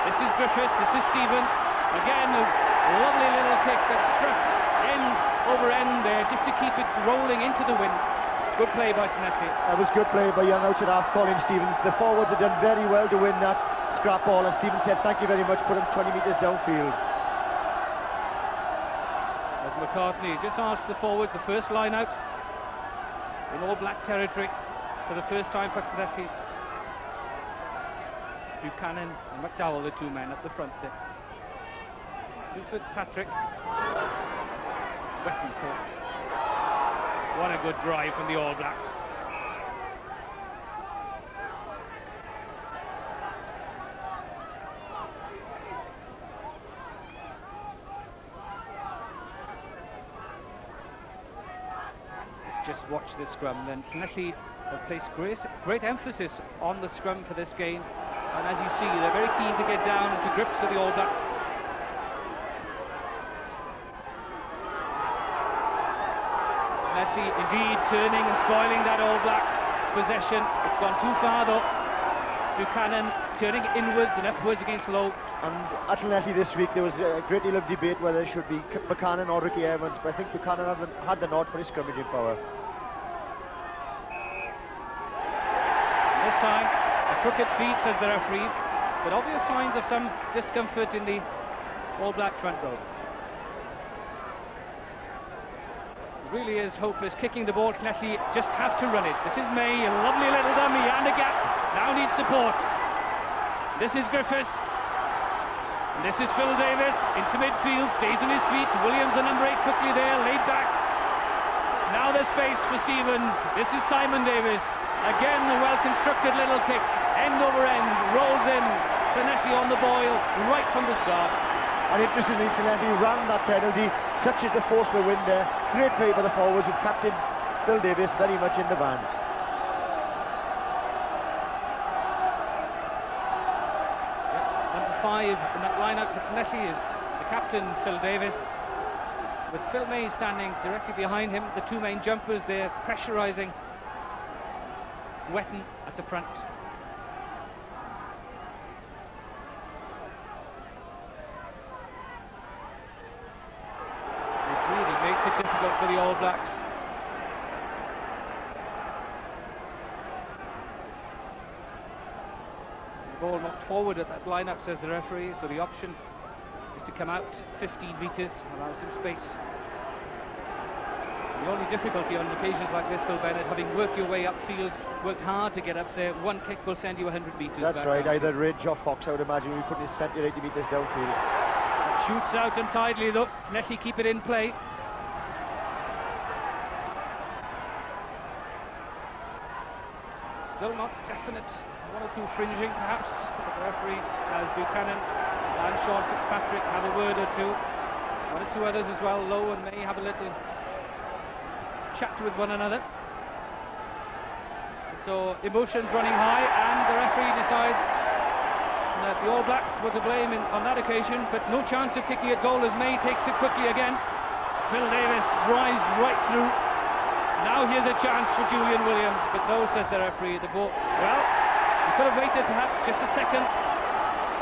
This is Griffiths. This is Stevens. Again, a lovely little kick that struck end over end there, just to keep it rolling into the wind. Good play by Llanelli. That was good play by young outside half Colin Stevens. The forwards have done very well to win that scrap ball, and Stevens said thank you very much, put him 20 metres downfield. As McCartney just asked the forwards, the first line out in all black territory for the first time for Llanelli. Buchanan and McDowell, the two men at the front there. This is Fitzpatrick. Wetton collects. What a good drive from the All Blacks. Let's just watch this scrum. Then Llanelli have placed great emphasis on the scrum for this game. And as you see, they're very keen to get down into grips with the All Blacks. Llanelli indeed turning and spoiling that All Black possession. It's gone too far though. Buchanan turning inwards and upwards against Lowe. And at Llanelli this week there was a great deal of debate whether it should be Buchanan or Ricky Evans, but I think Buchanan had the nod for his scrummaging power. This time a crooked feet, says the referee, but obvious signs of some discomfort in the All Black front row. Really is hopeless, kicking the ball. Llanelli just have to run it. This is May, a lovely little dummy and a gap. Now needs support. This is Griffiths. And this is Phil Davis into midfield, stays on his feet. Williams, the number 8, quickly there, laid back. Now there's space for Stevens. This is Simon Davis. Again, a well-constructed little kick, end over end, rolls in. Llanelli on the boil right from the start. And interestingly, Llanelli ran that penalty, such is the force of the wind there. Great play by the forwards with captain Phil Davis very much in the van. Number 5 in that line-out for Llanelli is the captain, Phil Davis, with Phil May standing directly behind him. The two main jumpers there pressurising Wetton at the front. It difficult for the All Blacks. The ball knocked forward at that line-up, says the referee, so the option is to come out 15 metres, allow some space. The only difficulty on occasions like this, Phil Bennett, having worked your way upfield, worked hard to get up there, one kick will send you 100 metres. That's right, either Ridge or Fox, I would imagine, we put his 70 or 80 metres downfield. Shoots out untidily though. Llanelli keep it in play. Still not definite, one or two fringing perhaps, but the referee has Buchanan and Sean Fitzpatrick have a word or two. One or two others as well, Lowe and May have a little chat with one another. So emotions running high, and the referee decides that the All Blacks were to blame on that occasion, but no chance of kicking at goal as May takes it quickly again. Phil Davis drives right through. Now here's a chance for Julian Williams, but no, says the referee, the ball, well, he could have waited perhaps just a second.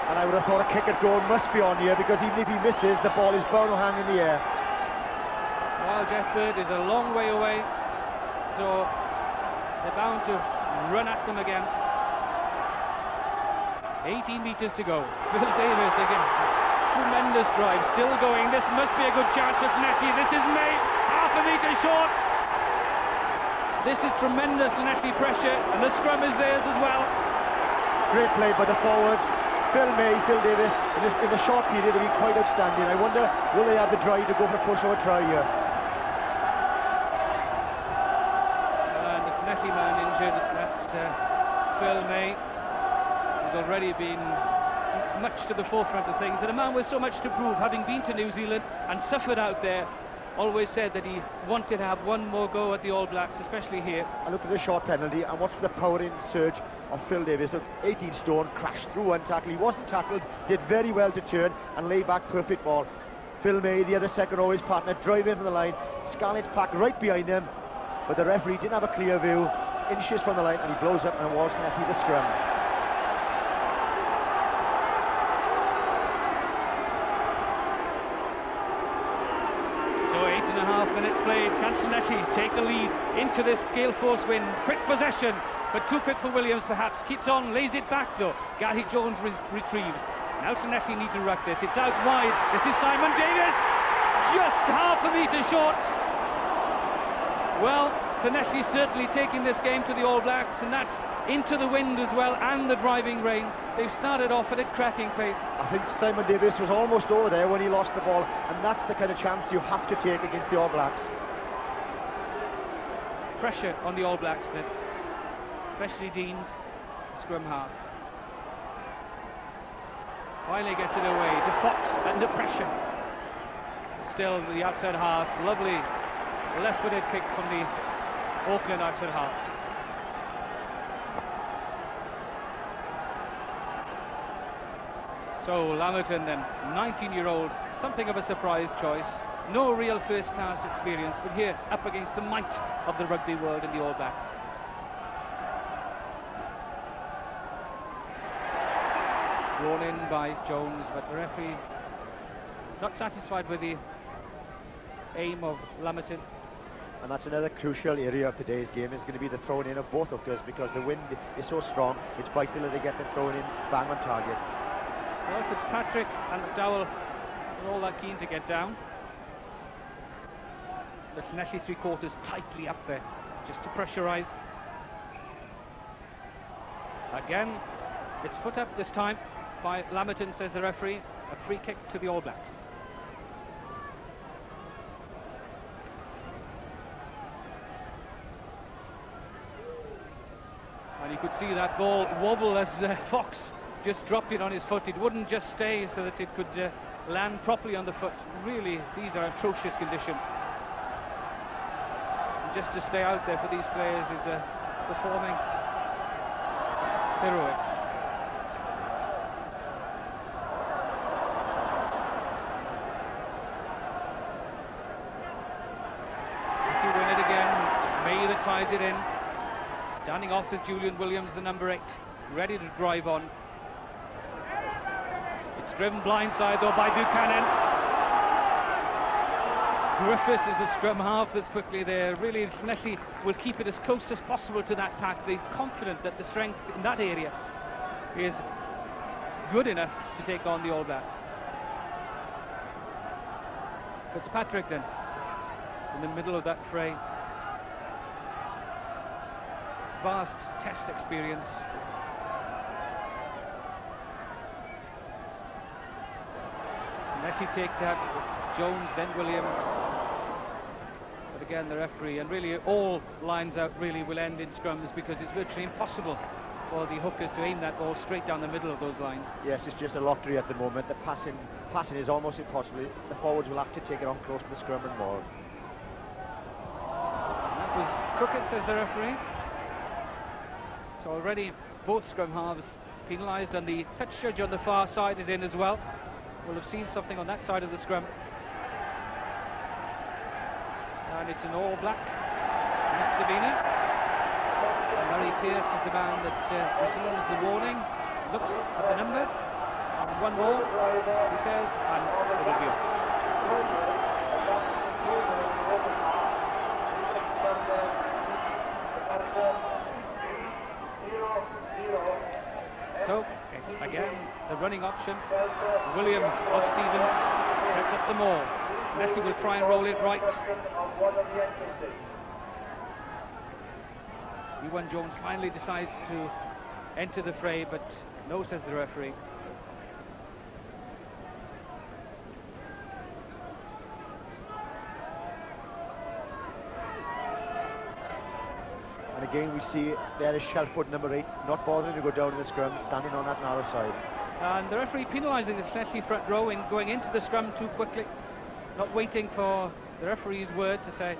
And I would have thought a kick at goal must be on here, because even if he misses, the ball is bound to hang in the air. Well, Jeff Bird is a long way away, so they're bound to run at them again. 18 metres to go. Phil Davis again, tremendous drive, still going. This must be a good chance for Llanelli. This is May, half a metre short. This is tremendous Llanelli pressure, and the scrum is theirs as well. Great play by the forwards. Phil May, Phil Davis, in the short period have been quite outstanding. I wonder, will they have the drive to go for a push or a try here? And the Llanelli man injured, that's Phil May. He's already been much to the forefront of things, and a man with so much to prove, having been to New Zealand and suffered out there. Always said that he wanted to have one more go at the All Blacks, especially here. I look at the short penalty and watch for the powering surge of Phil Davies. Look, 18 stone, crashed through one tackle. He wasn't tackled, did very well to turn and lay back perfect ball. Phil May, the other second row, his partner, drive in from the line. Scarlett's packed right behind him, but the referee didn't have a clear view, inches from the line, and he blows up, and it was Neath the scrum. So 8.5 minutes played. Can Llanelli take the lead into this gale force wind? Quick possession, but too quick for Williams perhaps. Keeps on, lays it back though. Gary Jones retrieves. Now Llanelli need to ruck this. It's out wide. This is Simon Davies, just half a metre short. Well, Llanelli certainly taking this game to the All Blacks, and that into the wind as well, and the driving rain. They've started off at a cracking pace. I think Simon Davies was almost over there when he lost the ball, and that's the kind of chance you have to take against the All Blacks. Pressure on the All Blacks then, especially Dean's scrum half. Finally gets it away to Fox under pressure. Still the outside half, lovely left-footed kick from the Auckland outside half. So Lamerton then, 19-year-old, something of a surprise choice. No real first-class experience, but here up against the might of the rugby world in the All Blacks. Drawn in by Jones, but the referee not satisfied with the aim of Lamerton. And that's another crucial area of today's game, is going to be the throwing in of both hookers, because the wind is so strong, it's vital that they get the throwing in bang on target. Well, Fitzpatrick and McDowell are all that keen to get down. But Llanelli three-quarters tightly up there, just to pressurise. Again, it's foot up this time by Lamerton, says the referee. A free kick to the All Blacks. And you could see that ball wobble as Fox just dropped it on his foot. It wouldn't just stay so that it could land properly on the foot. Really, these are atrocious conditions. And just to stay out there for these players is performing heroics. That ties it in. Standing off is Julian Williams, the number 8, ready to drive on. It's driven blindside though by Buchanan. Griffiths is the scrum half that's quickly there. Really, Llanelli will keep it as close as possible to that pack. They're confident that the strength in that area is good enough to take on the All Blacks. Fitzpatrick then, in the middle of that fray. Vast test experience. Llanelli take that. It's Jones, then Williams. But again, the referee, and really all lines out really will end in scrums, because it's virtually impossible for the hookers to aim that ball straight down the middle of those lines. Yes, it's just a lottery at the moment. The passing is almost impossible. The forwards will have to take it on close to the scrum and more. That was crooked, says the referee. So already both scrum halves penalised, and the touch judge on the far side is in as well. We'll have seen something on that side of the scrum. And it's an All Black misdemeanour. Murray Pearce is the man that receives the warning, looks at the number, and one more, he says, and it'll be off. So it's again the running option. Williams of Stevens sets up the maul. Messi will try and roll it right. Ewan Jones finally decides to enter the fray, but no, says the referee. And again we see there is Shelford, number 8, not bothering to go down in the scrum, standing on that narrow side. And the referee penalising the Llanelli front row in going into the scrum too quickly, not waiting for the referee's word to say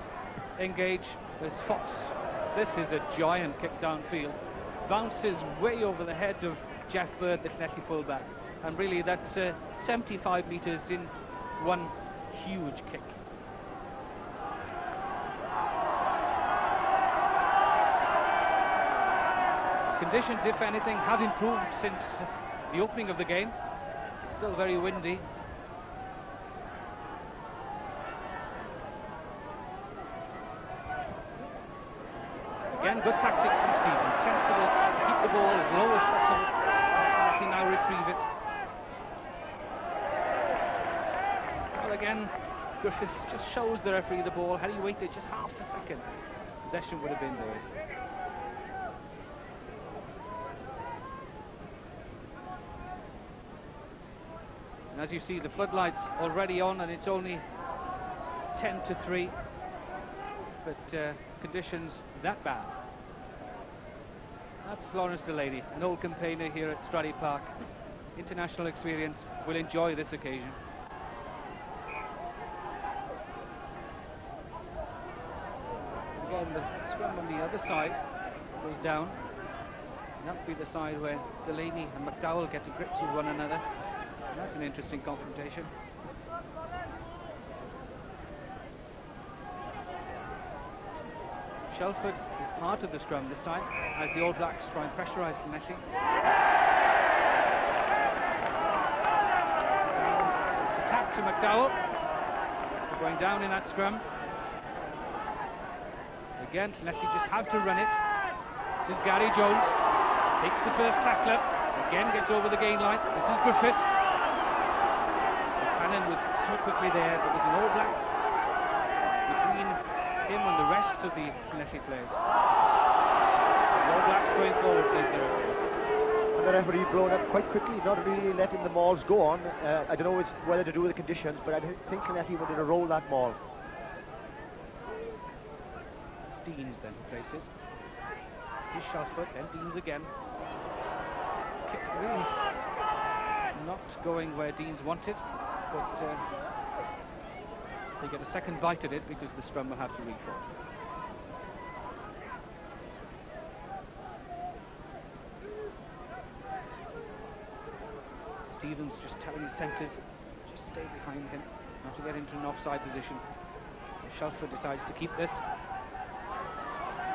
engage. There's Fox. This is a giant kick downfield. bounces way over the head of Jeff Bird, the Llanelli fullback. And really, that's 75 metres in one huge kick. Conditions, if anything, have improved since the opening of the game. Still very windy. Again, good tactics from Stevens. Sensible to keep the ball as low as possible. Actually now retrieve it. Well, again, Griffiths just shows the referee the ball. Had he waited just half a second, possession would have been theirs. And as you see, the floodlights already on, and it's only 10-3. But conditions that bad. That's Lawrence Delaney, an old campaigner here at Stradey Park. International experience, will enjoy this occasion. Again, the scrum on the other side goes down. And that'll be the side where Delaney and McDowell get to grips with one another. And that's an interesting confrontation. Shelford is part of the scrum this time, as the All Blacks try and pressurise Llanelli. And it's a tap to McDowell. They're going down in that scrum. Again, Llanelli just have to run it. This is Gary Jones. Takes the first tackler. Again, gets over the gain line. This is Griffiths. Cannon was so quickly there, but there's an All Black between him and the rest of the Llanelli players. The All Blacks going forward, says the referee. And the referee blown up quite quickly, not really letting the mauls go on. I don't know whether to do with the conditions, but I think Llanelli wanted to roll that maul. Deans then places. This is Shelford, then Deans again. Kick really not going where Deans wanted, but they get a second bite at it because the scrum will have to reform. Stevens just telling his centres, just stay behind him, not to get into an offside position. Shelford decides to keep this.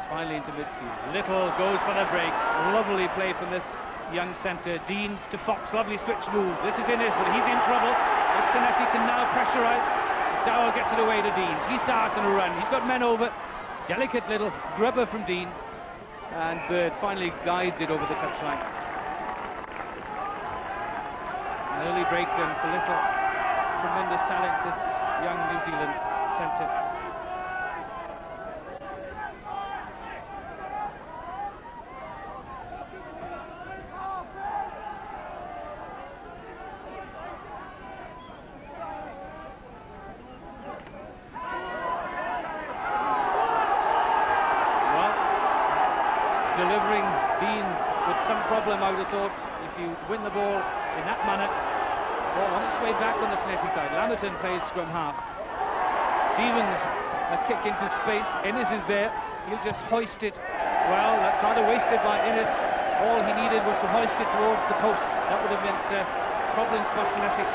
Finally into midfield. Little goes for the break. Lovely play from this young centre. Deans to Fox. Lovely switch move. This is Innes, but he's in trouble. If Llanelli can now pressurise, Dowell gets it away to Deans. He starts on a run. He's got men over. Delicate little grubber from Deans. And Bird finally guides it over the touchline. An early break then for Little. Tremendous talent, this young New Zealand centre. Delivering Deans with some problem, I would have thought, if you win the ball in that manner. Ball on its way back on the Llanelli side. Lamberton plays scrum half. Stevens, a kick into space. Innes is there. He'll just hoist it. Well, that's rather wasted by Innes. All he needed was to hoist it towards the post. That would have meant problems for Llanelli.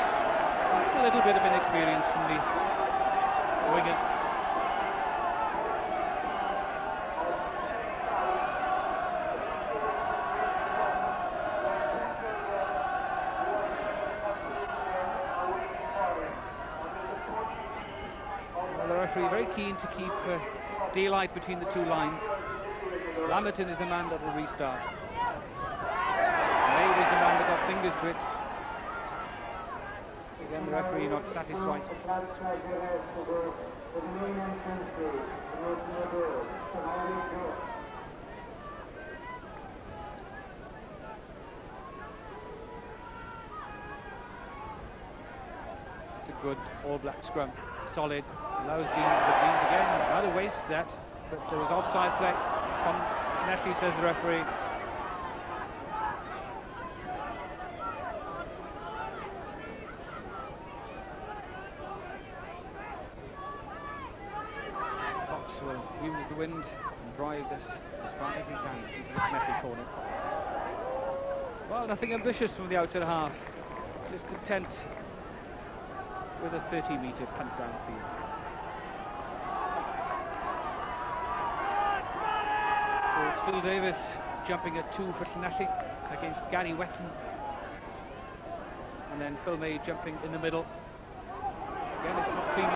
That's a little bit of inexperience from the winger. Very keen to keep daylight between the two lines. Lamberton is the man that will restart. May was the man that got fingers to it. Again, the referee not satisfied. It's a good All Black scrum. Solid. Allows Deans, but Deans again rather waste that, but there was offside play from Llanelli, says the referee. Fox will use the wind and drive this as far as he can into the Neath corner. Well, nothing ambitious from the outside half. Just content with a 30-metre punt downfield. So it's Phil Davis jumping at 2 for Llanelli against Gary Wetton. And then Phil May jumping in the middle. Again, it's not clean.